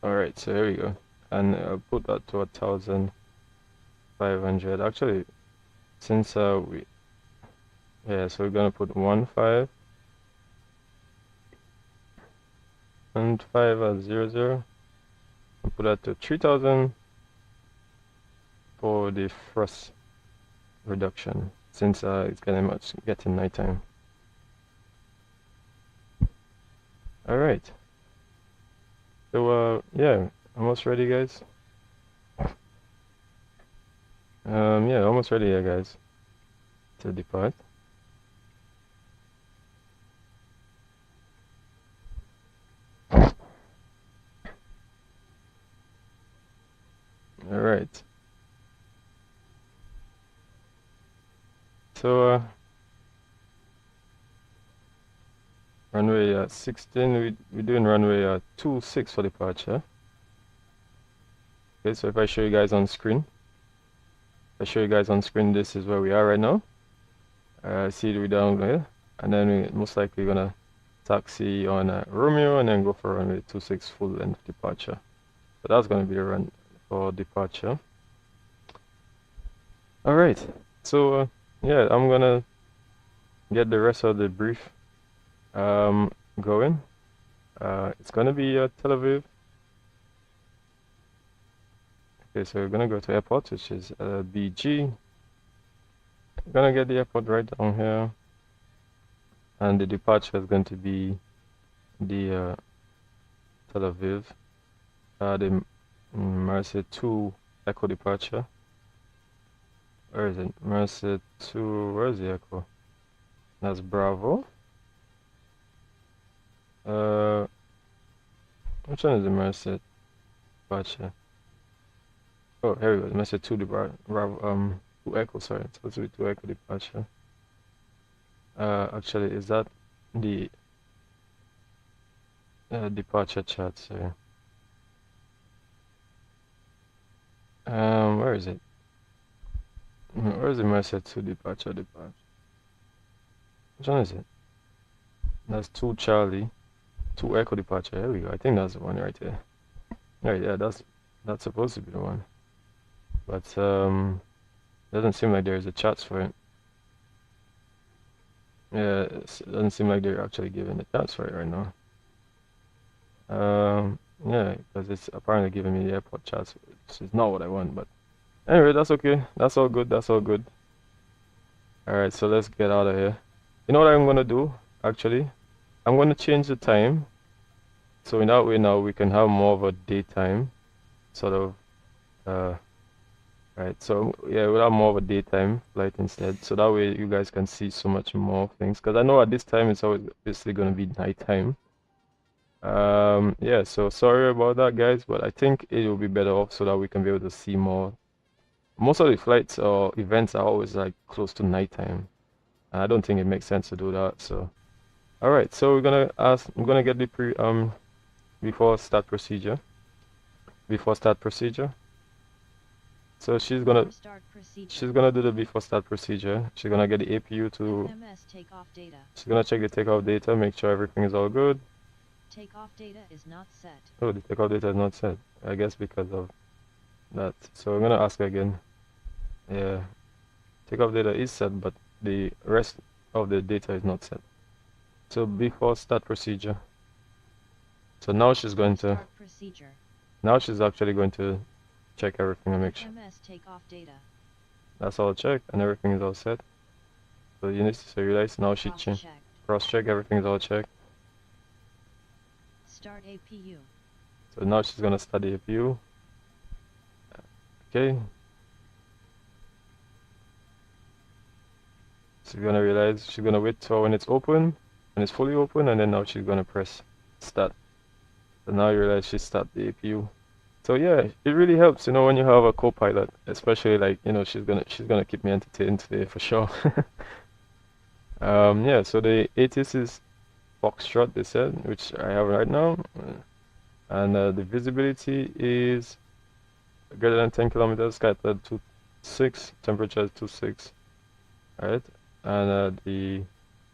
Alright, so here we go. And I'll put that to 1,500. Actually, since yeah, so we're gonna put 1,500 and 5 at 0,0. I'll put that to 3,000 for the thrust reduction, since it's getting nighttime. Alright. So yeah, almost ready, guys. Yeah, almost ready here, guys, to depart. Alright. So runway 16, we're doing runway 26 for departure. Okay, so if I show you guys on screen, this is where we are right now. See we down here, and then we most likely gonna taxi on Romeo and then go for runway 26 full length departure. So that's gonna be the run for departure. All right, so yeah, I'm gonna get the rest of the brief going. It's gonna be Tel Aviv. Okay, so we're gonna go to airport, which is LLBG. We're gonna get the airport right down here, and the departure is going to be the Tel Aviv, the Mercy 2 Echo departure. Where is it? Mercy 2. Where is the Echo? That's Bravo. Which one is the Mercy departure? Oh, here we go. Mercy 2 Bravo. 2 Echo. Sorry, it's supposed to be 2 Echo departure. Actually, is that the departure chart? So, where is it? Where is the Mercy 2 departure? Which one is it? That's 2 Charlie, 2 Echo departure. Here we go. I think that's the one right there. Right, yeah, that's supposed to be the one. But doesn't seem like there's a chart for it. Yeah, it doesn't seem like they're actually giving the charts for it right now. Yeah, because it's apparently giving me the airport charts, which is not what I want. But anyway, that's okay. That's all good. All right, so let's get out of here. You know what I'm gonna do? Actually, I'm gonna change the time, so in that way now we can have more of a daytime sort of right, so yeah, we'll have more of a daytime flight instead, so that way you guys can see so much more things, because I know at this time it's always basically going to be nighttime. Yeah, so sorry about that, guys, but I think it will be better off so that we can be able to see more. Most of the flights or events are always like close to nighttime, I don't think it makes sense to do that. So, all right. So I'm gonna get the before start procedure. Before start procedure. So she's gonna do the before start procedure. She's gonna get the APU to. She's gonna check the takeoff data, make sure everything is all good. Takeoff data is not set. Oh, the takeoff data is not set. I guess because of that. So I'm gonna ask her again. Yeah, takeoff data is set, but the rest of the data is not set. So before start procedure. So now she's going to. Now she's actually going to check everything and make sure. Takeoff data. That's all checked and everything is all set. So you need to realize now she cross-check, everything is all checked. Start APU. So now she's gonna start the APU. Okay. She's gonna realize she's gonna wait till when it's open, when it's fully open, and then now she's gonna press start. So now you realize she start the APU. So yeah, it really helps, you know, when you have a co-pilot, especially like, you know, she's gonna keep me entertained today for sure. Yeah, so the ATIS is Foxtrot, they said, which I have right now, and the visibility is greater than 10 kilometers, sky at 26, temperature is 26, right? And the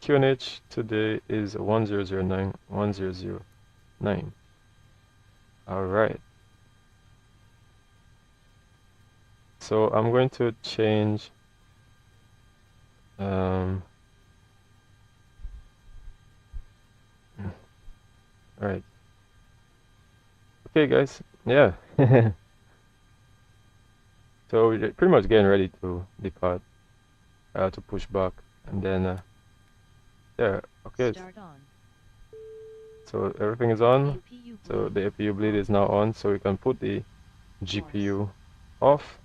QNH today is 1009, 1009. All right. So I'm going to change. All right. Okay, guys. Yeah. So we're pretty much getting ready to depart, to push back, and then yeah. Okay. So everything is on. So the APU bleed is now on. So we can put the GPU off.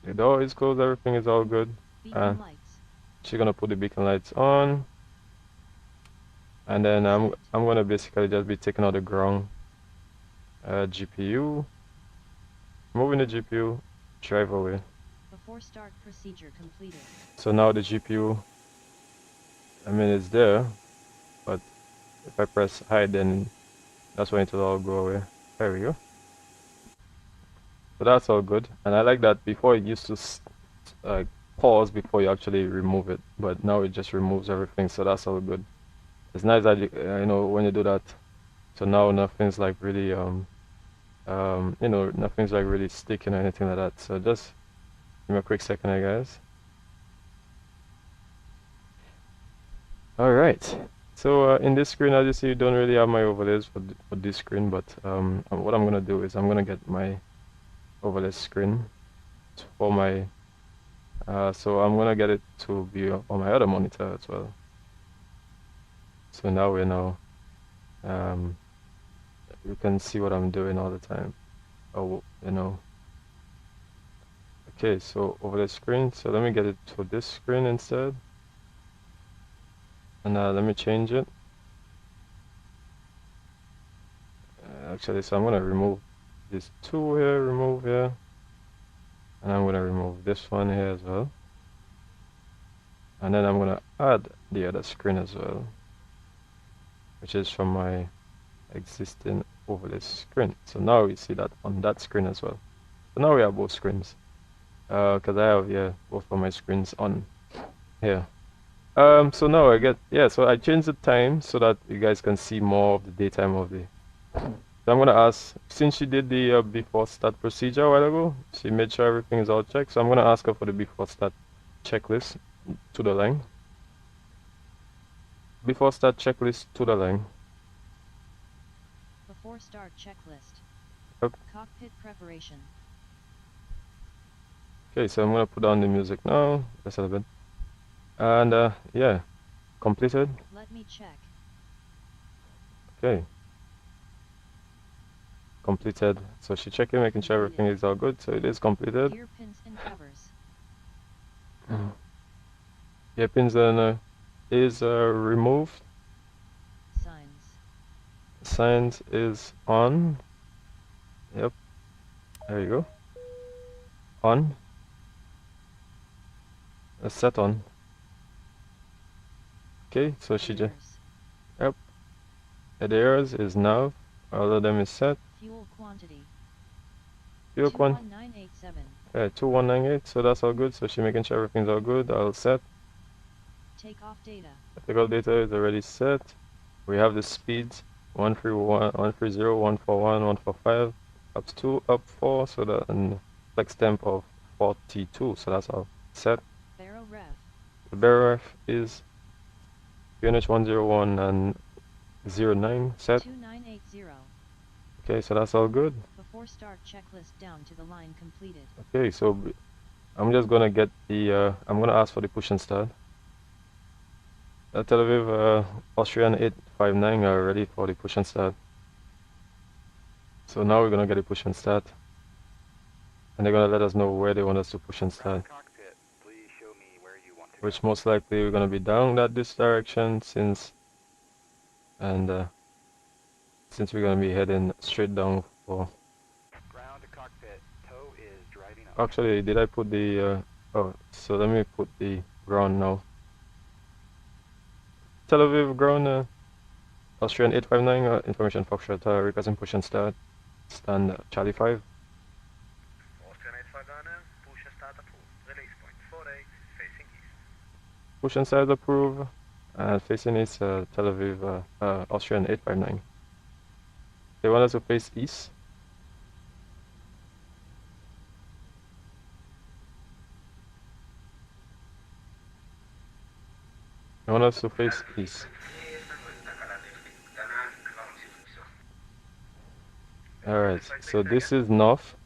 The door is closed. Everything is all good. And she's gonna put the beacon lights on. And then I'm gonna basically just be taking out the ground GPU, moving the GPU, drive away. Before start procedure completed. So now the GPU, I mean, it's there, but if I press hide, then that's when it'll all go away. There we go. So that's all good, and I like that. Before it used to pause before you actually remove it, but now it just removes everything. So that's all good. It's nice that you know, when you do that. So now nothing's like really you know, nothing's like really sticking or anything like that. So just give me a quick second here, guys. All right. So in this screen, as you see, you don't really have my overlays for this screen, but what I'm gonna do is I'm gonna get my overlay screen for my so I'm gonna get it to be on my other monitor as well. So now we know you can see what I'm doing all the time. Oh, you know. Okay, so over the screen. So let me get it to this screen instead. And let me change it. Actually, so I'm gonna remove this two here, remove here, and I'm gonna remove this one here as well. And then I'm gonna add the other screen as well, which is from my existing overlay screen. So now we see that on that screen as well. So now we have both screens, because I have both of my screens on here. So now I get so I changed the time so that you guys can see more of the daytime of the. So I'm gonna ask, since she did the before start procedure a while ago, she made sure everything is all checked. So I'm gonna ask her for the before start checklist to the line. Before start checklist to the line. Before start checklist. Okay. Cockpit preparation. Okay, so I'm gonna put on the music now. That's a little bit. And yeah, completed. Let me check. Okay. Completed. So she checking, making sure everything is all good. So it is completed. Ear pins and covers. Ear pins and is removed. Signs is on. Yep. There you go. On. Set on. Okay, so she just, Gears. yep. Adairs is nav. All of them is set. Fuel quantity. Fuel quant, 21987. 2198, so that's all good. So she making sure everything's all good, all set. Takeoff data. Takeoff data is already set. We have the speeds 131, 130, 141, 145, up 2, up 4, so that, and flex temp of 42, so that's all set. Baro ref. The barrel ref is UNH 101 and 09 set. 2980. Okay, so that's all good. Before start checklist down to the line completed. Okay, so I'm just gonna get the, I'm gonna ask for the push and start. Tel Aviv, Austrian 859 are ready for the push and start. So now we're gonna get a push and start. And they're gonna let us know where they want us to push and start. Cockpit, please show me where you want to Which most likely we're gonna be down this direction since since we're gonna be heading straight down for. Ground to cockpit, tow is driving up. Actually, did I put the oh, so let me put the ground now. Tel Aviv ground, Austrian 859, information Foxtrot, requesting push and start, stand Charlie 5. Austrian 859, push and start approved. Release point 48, facing east. Push and start approved, and facing east, Tel Aviv, Austrian 859. They want us to face east. They want us to face east. Alright, so this is north,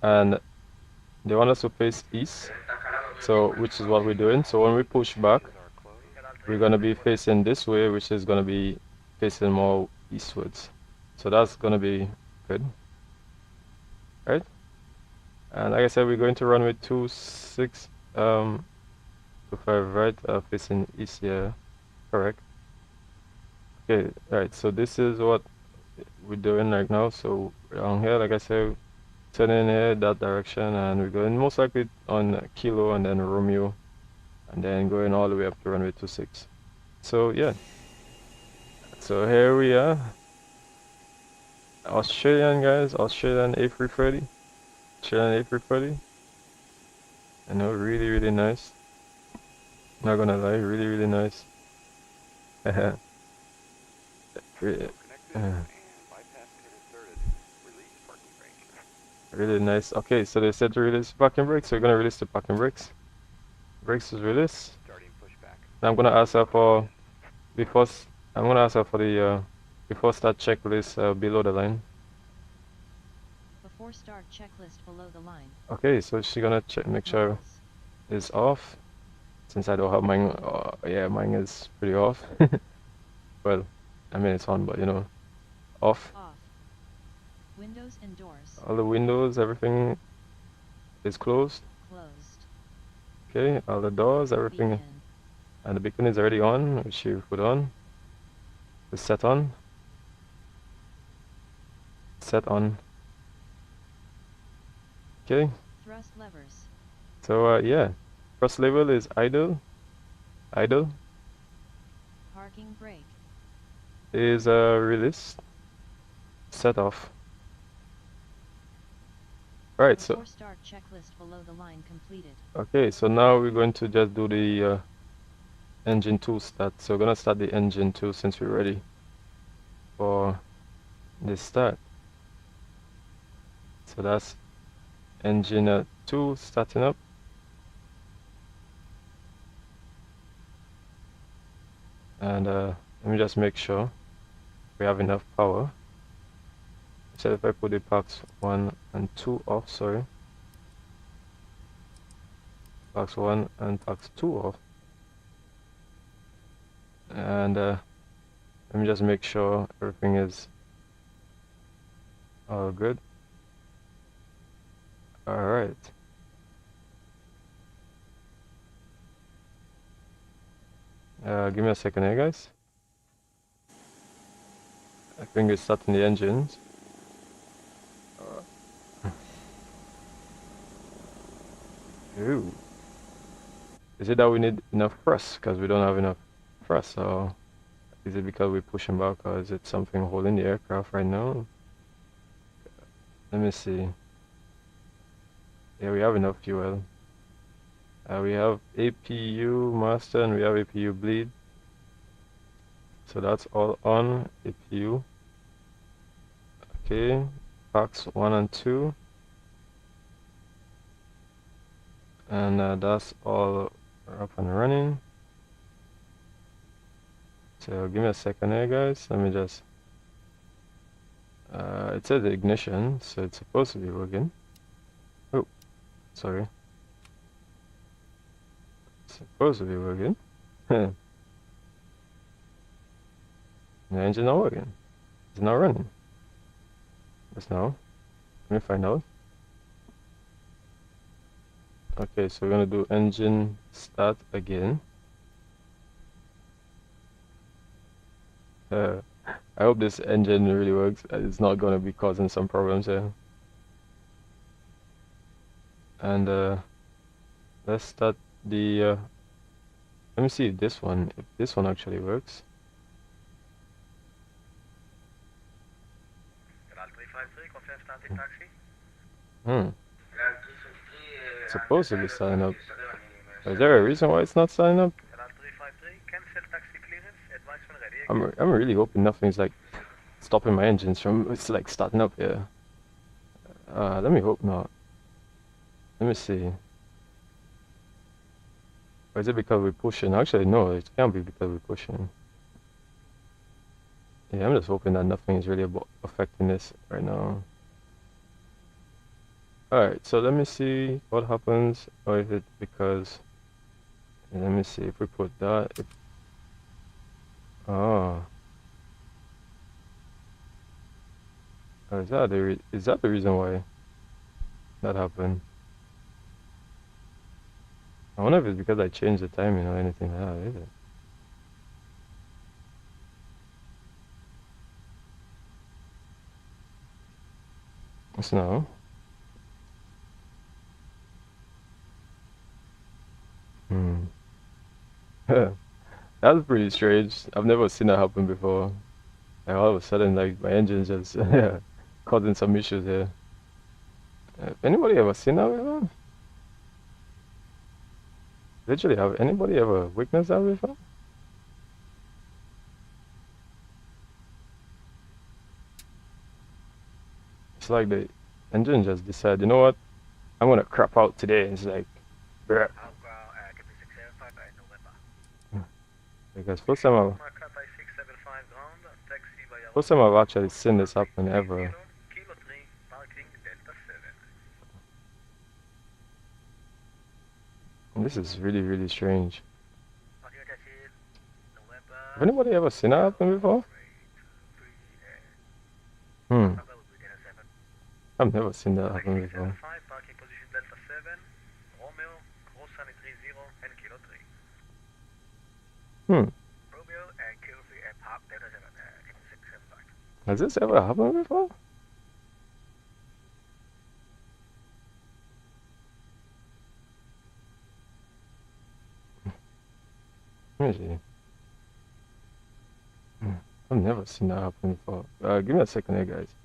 and they want us to face east, so which is what we're doing. So when we push back, we're gonna be facing this way, which is gonna be facing more eastwards. So that's gonna be good, right? And like I said, we're going to runway 26, 25, right? Facing east here, correct? Okay, right. So this is what we're doing right now. So down here, like I said, turning here that direction, and we're going most likely on Kilo and then Romeo, and then going all the way up to runway 26. So yeah, so here we are, Australian guys, Australian A330, Australian A330. I know, really nice. Not gonna lie, really nice. Really, really nice. Okay, so they said to release parking brakes, so we're gonna release the parking brakes. Brakes is released. Now I'm gonna ask her for I'm gonna ask her for the before start checklist below the line. Before start checklist below the line. Okay, so she's gonna check, make sure Miles. it's off. Since I don't have mine, yeah, mine is pretty off. Well, I mean it's on, but you know, off. Off. Windows and doors. All the windows, everything is closed. Closed. Okay, all the doors, everything, Beacon. and the beacon is already on, which you put on. It's set on. Set on. Okay. Thrust levers. So yeah, first level is idle. Idle Parking brake. is release. Set off. Right. So Before start checklist below the line completed. okay. So now we're going to just do the engine 2 start. So we're gonna start the engine 2 since we're ready for the start. So that's engine 2 starting up. And let me just make sure we have enough power. So if I put the packs 1 and 2 off, sorry. Packs 1 and packs 2 off. And let me just make sure everything is all good. Alright. Give me a second here, guys. I think it's starting the engines. Ooh. Is it that we need enough press? Because we don't have enough. compressed, so is it because we're pushing back or is it something holding the aircraft right now? Let me see. Yeah, we have enough fuel. We have APU master and we have APU bleed. So that's all on APU. Okay, packs 1 and 2. And that's all up and running. So give me a second here, guys. Let me just it says ignition, so it's supposed to be working. Oh, sorry. It's supposed to be working. The engine not working. It's not running. Just now. Let me find out. Okay, so we're gonna do engine start again. I hope this engine really works. It's not gonna be causing some problems here. And let's start the let me see if this one actually works. LL353, confirm starting taxi. It's supposed to be starting up. Is there a reason why it's not starting up? LL353, cancel taxi clearance, advice when ready. I'm really hoping nothing's like stopping my engines from like starting up here. Let me hope not. Let me see. Or is it because we're pushing? Actually, no, it can't be because we're pushing. Yeah, I'm just hoping that nothing is really affecting this right now. Alright, so let me see what happens, or is it because... Let me see if we put that... Oh. Oh, is that the reason why that happened? I wonder if it's because I changed the timing or anything like that, is it? It's no. That's pretty strange. I've never seen that happen before. Like all of a sudden, like my engine just causing some issues here. Anybody ever seen that before? Literally, have anybody ever witnessed that before? It's like the engine just decided, you know what? I'm gonna crap out today. It's like, bruh. Because first time I've actually seen this happen ever. And this is really, really strange. Have anybody ever seen that happen before? I've never seen that happen before. Has this ever happened before? Let me see. I've never seen that happen before. Give me a second here, guys.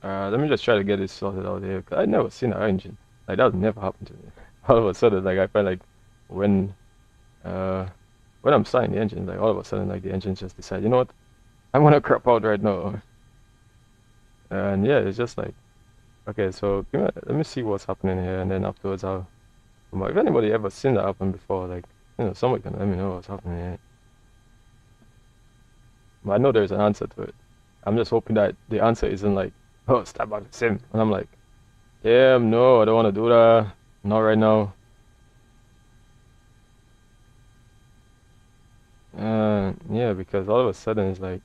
Let me just try to get this sorted out here. Cause I never seen that engine. Like that never happened to me. All of a sudden, like I find like when I'm starting the engine, like all of a sudden, like the engine just decide, you know what, I'm gonna crap out right now. And yeah, it's just like, okay, so let me see what's happening here, and then afterwards I'll. If anybody ever seen that happen before, like somebody can let me know what's happening here. But I know there's an answer to it. I'm just hoping that the answer isn't like, oh, step back to sim, and I'm like, yeah, no, I don't want to do that, not right now. Yeah, because all of a sudden it's like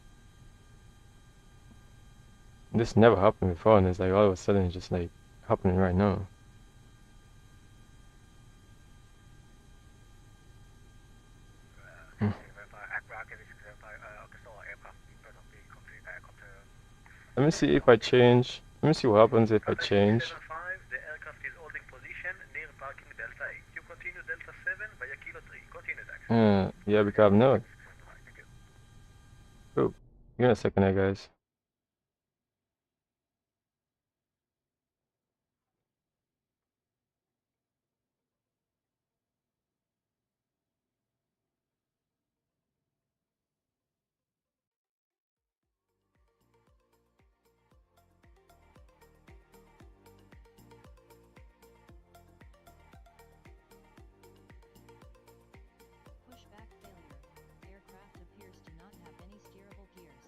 this never happened before, and it's like all of a sudden it's just like happening right now. Let me see if I change. Let me see what happens if I change. The aircraft is holding position near parking Delta 8. Yeah, because no. Cool. Give me a second here, guys. Pushback failure. Aircraft appears to not have any steerable gears.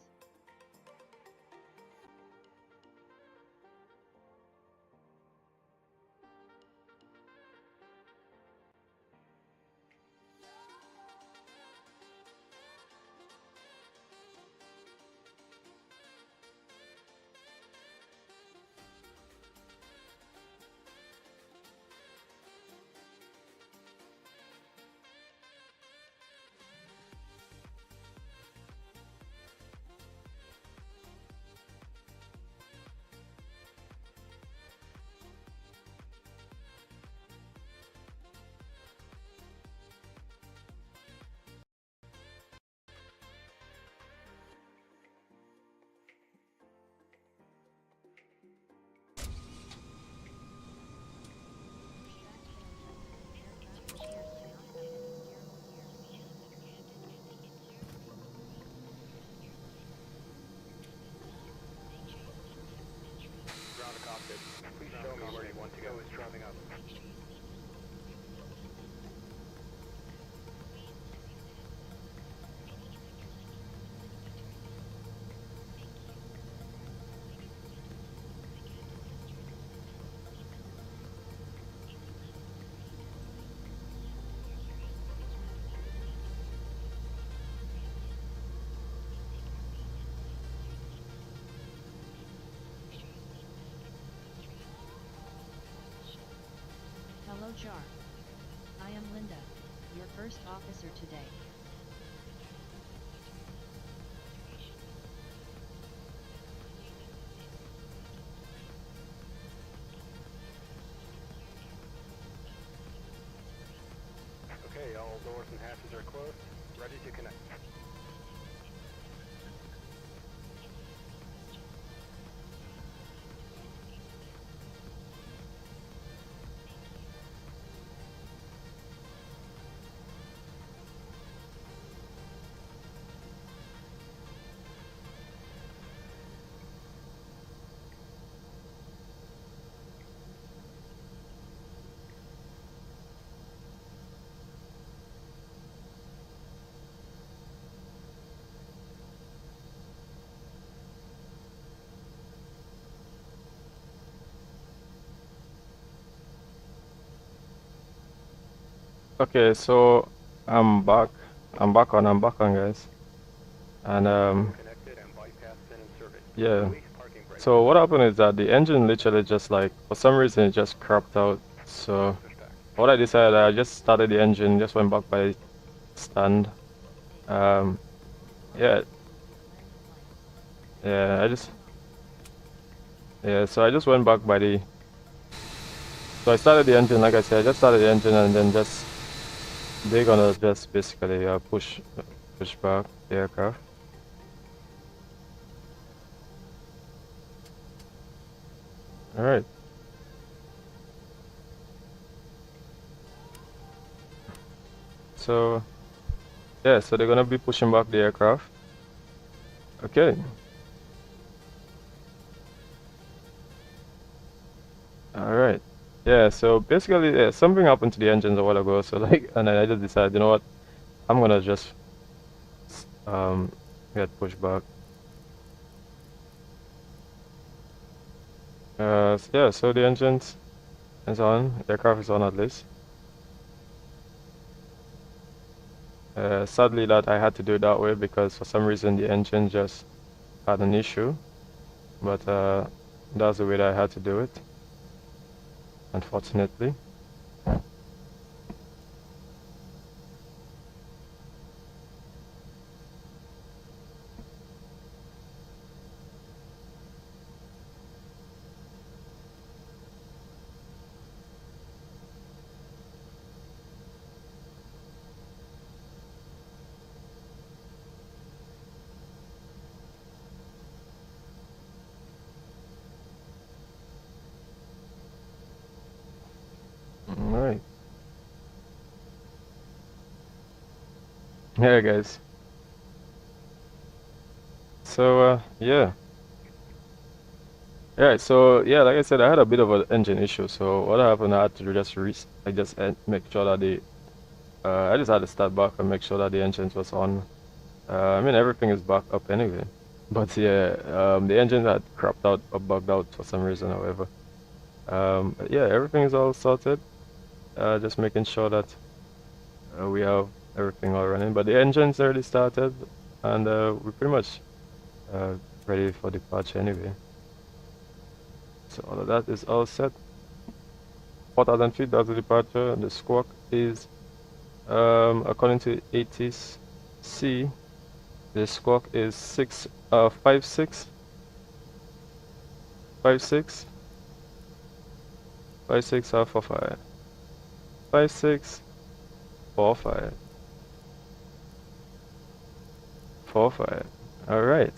Ground to cockpit. Please show me where you want to go. Is driving up. Hello Jar. I am Linda, your first officer today. Okay, all doors and hatches are closed. Ready to connect. Okay, so I'm back. I'm back on, guys. And Connected and bypass pin inserted. yeah. Release parking brake. So what happened is that the engine literally just like for some reason it just crapped out. So Pushback. what I decided, I just started the engine, just went back by the stand. Yeah, yeah, so I just went back by the. So I started the engine, like I said, I just started the engine and then just they're gonna just basically push back the aircraft. All right. So yeah, so they're gonna be pushing back the aircraft. Okay. All right. Yeah. So basically, something happened to the engines a while ago. So like, and then I just decided, you know what, I'm gonna just um get pushed back. So yeah. So the engines is on. The aircraft is on at least. Sadly, that I had to do it that way because for some reason the engine just had an issue. But that's the way that I had to do it, unfortunately. Yeah, guys. So yeah. Yeah, so yeah, like I said, I had a bit of an engine issue. So what happened, I had to just make sure that I just had to start back and make sure that the engines was on. I mean, everything is back up anyway. But yeah, the engine had crapped out or bugged out for some reason, however. But yeah, everything is all sorted. Just making sure that we have everything all running. But the engine's already started, and we're pretty much uh, ready for departure anyway. So all of that is all set. 4,000 feet, that's the departure. The squawk is, according to ATC, the squawk is 56, 56, 56 Alpha 5, 56, 45, 45. All right.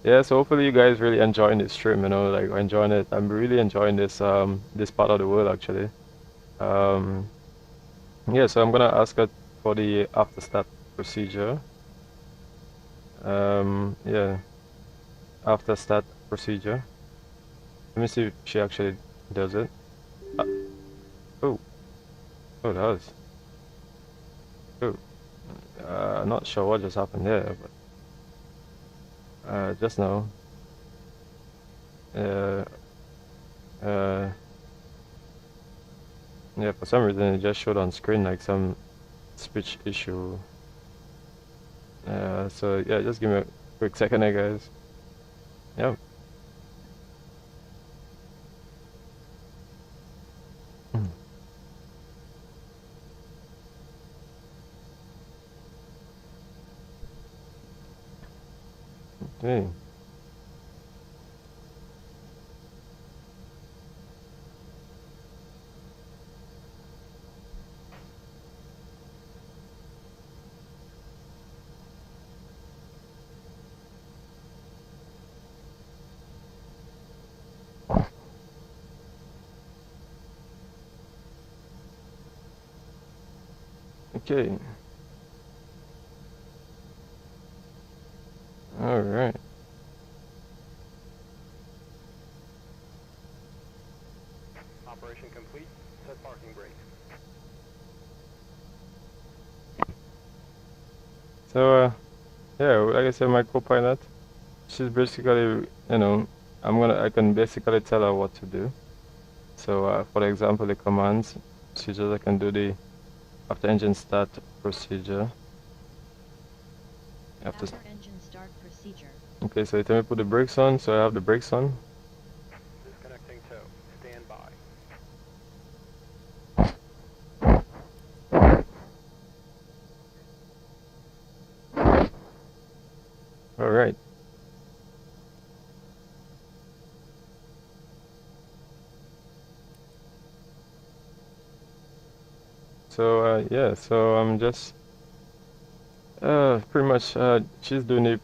Yeah, so hopefully you guys really enjoying this stream, like enjoying it. I'm really enjoying this part of the world actually. Yeah, so I'm gonna ask her for the after start procedure. Yeah, after start procedure. Let me see if she actually does it. Uh, oh, oh, that was. Oh, not sure what just happened there, but just now. Uh, uh, yeah, for some reason it just showed on screen like some speech issue. So yeah, just give me a quick second there, guys. Yeah. Okay. Okay. All right. Operation complete. Set parking brake. So yeah, like I said, my co-pilot, she's basically, I can basically tell her what to do. So for example, the commands, I can do the after engine start procedure. After engine start procedure. Okay, so tell me put the brakes on, so I have the brakes on. Disconnecting tow. Stand by. All right. So yeah, so I'm just pretty much she's doing the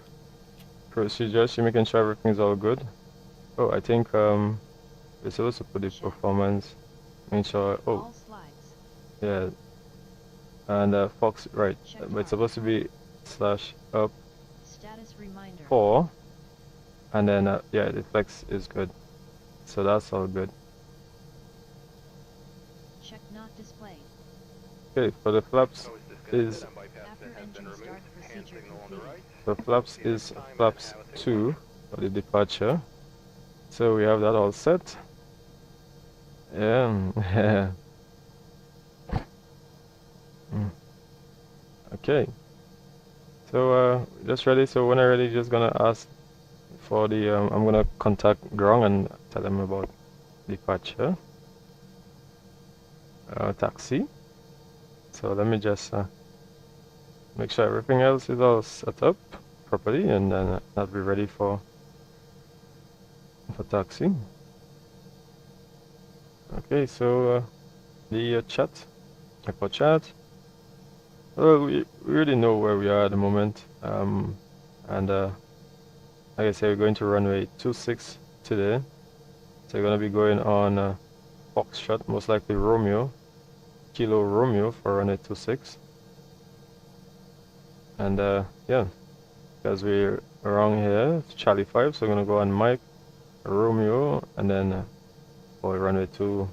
procedure, she's making sure everything's all good. Oh, I think we're supposed to put the performance, make sure. Oh, All slides. yeah, and Fox, right, but it's supposed to be /up Status reminder. 4, and then yeah, the flex is good, so that's all good. Check not displayed. Okay, for the flaps is After engine start procedure completed. the flaps is flaps 2 for the departure. So we have that all set. Yeah. Okay. So just ready. So when I'm ready, just gonna ask for the I'm gonna contact ground and tell them about departure. Taxi. So let me just make sure everything else is all set up properly, and then I'll be ready for taxi. Okay, so the chat, for chat. Well, we already know where we are at the moment, and like I said, we're going to runway 26 today. So we're gonna be going on Foxtrot, most likely Romeo, Kilo Romeo for runway 26. And yeah, because we're around here, it's Charlie 5, so we're gonna go on Mike, Romeo, and then for runway 2,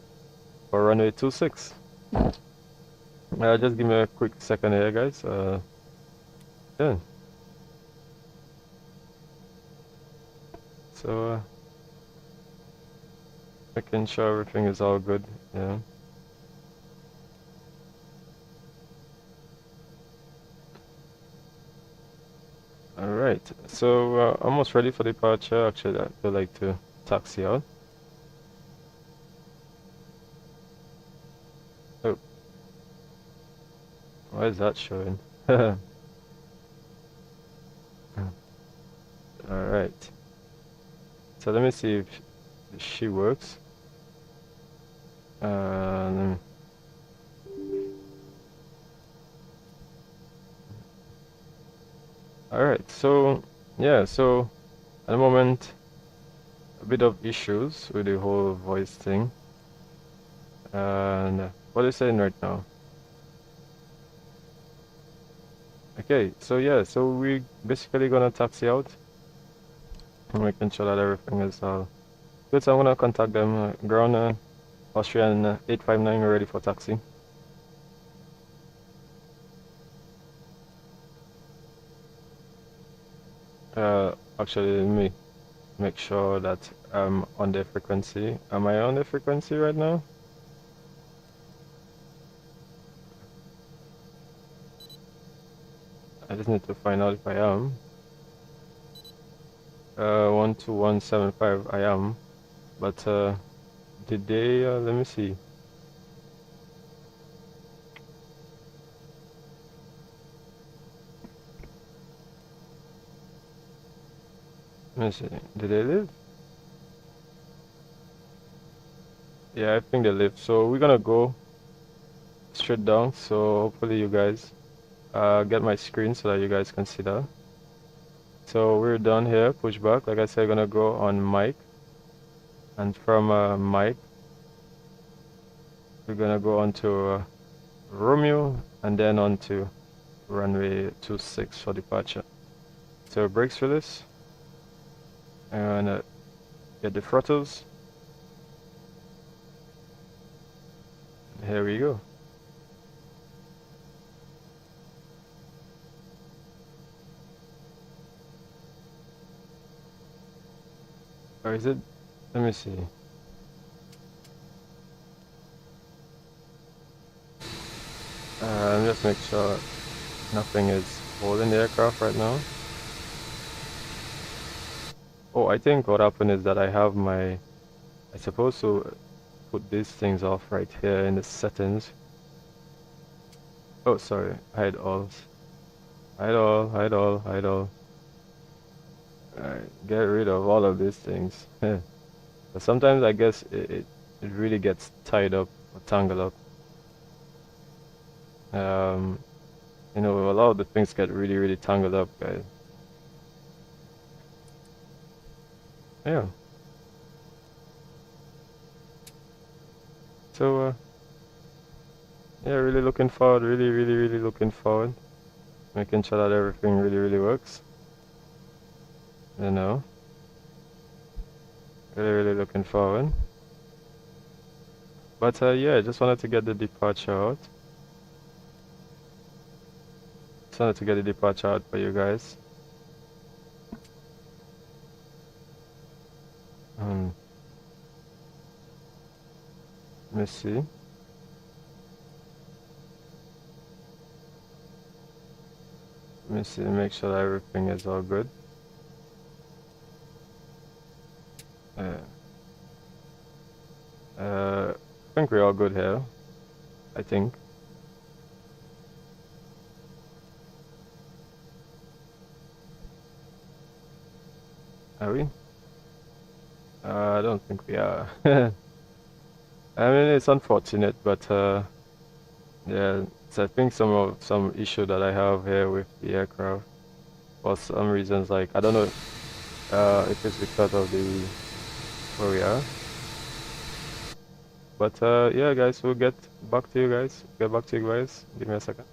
or runway 26. Just give me a quick second here, guys. Yeah. So making sure everything is all good. Yeah. All right. So almost ready for departure. Actually, I would like to taxi out. Oh, why is that showing? All right. So let me see if she works. Let me All right, so yeah, so at the moment, a bit of issues with the whole voice thing. And what is saying right now? Okay, so yeah, so we basically gonna taxi out and making sure that everything is good. So I'm gonna contact them. Ground Austrian 859, we're ready for taxi. Actually, let me make sure that I'm on the frequency. Am I on the frequency right now? I just need to find out if I am. 12175, I am. But did they? Let me see. Let me see. Did they live? Yeah, I think they live. So we're gonna go straight down. So hopefully you guys get my screen so that you guys can see that. So we're done here. Push back. Like I said, gonna go on mic, and from mic, we're gonna go onto Romeo, and then onto runway 26 for departure. So brakes release, and get the throttles. Here we go. Or is it? Let me see. Let me just make sure nothing is holding the aircraft right now. Oh, I think what happened is that I'm supposed to put these things off right here in the settings. Oh, sorry, hide all. Hide all, hide all, hide all. Alright, get rid of all of these things. But sometimes I guess it really gets tied up or tangled up. You know, a lot of the things get really, really tangled up, guys. Yeah. So, yeah, really looking forward, really, really, really looking forward. Making sure that everything really, really works. You know. Really, really looking forward. But, yeah, I just wanted to get the departure out. Just wanted to get the departure out for you guys. Let me see. Let me see, make sure that everything is all good. I think we're all good here. I think. Are we? I don't think we are. I mean, it's unfortunate, but yeah, it's, I think some issue that I have here with the aircraft for some reasons. Like I don't know if it's because of the where we are. But yeah, guys, we'll get back to you guys. Get back to you guys. Give me a second.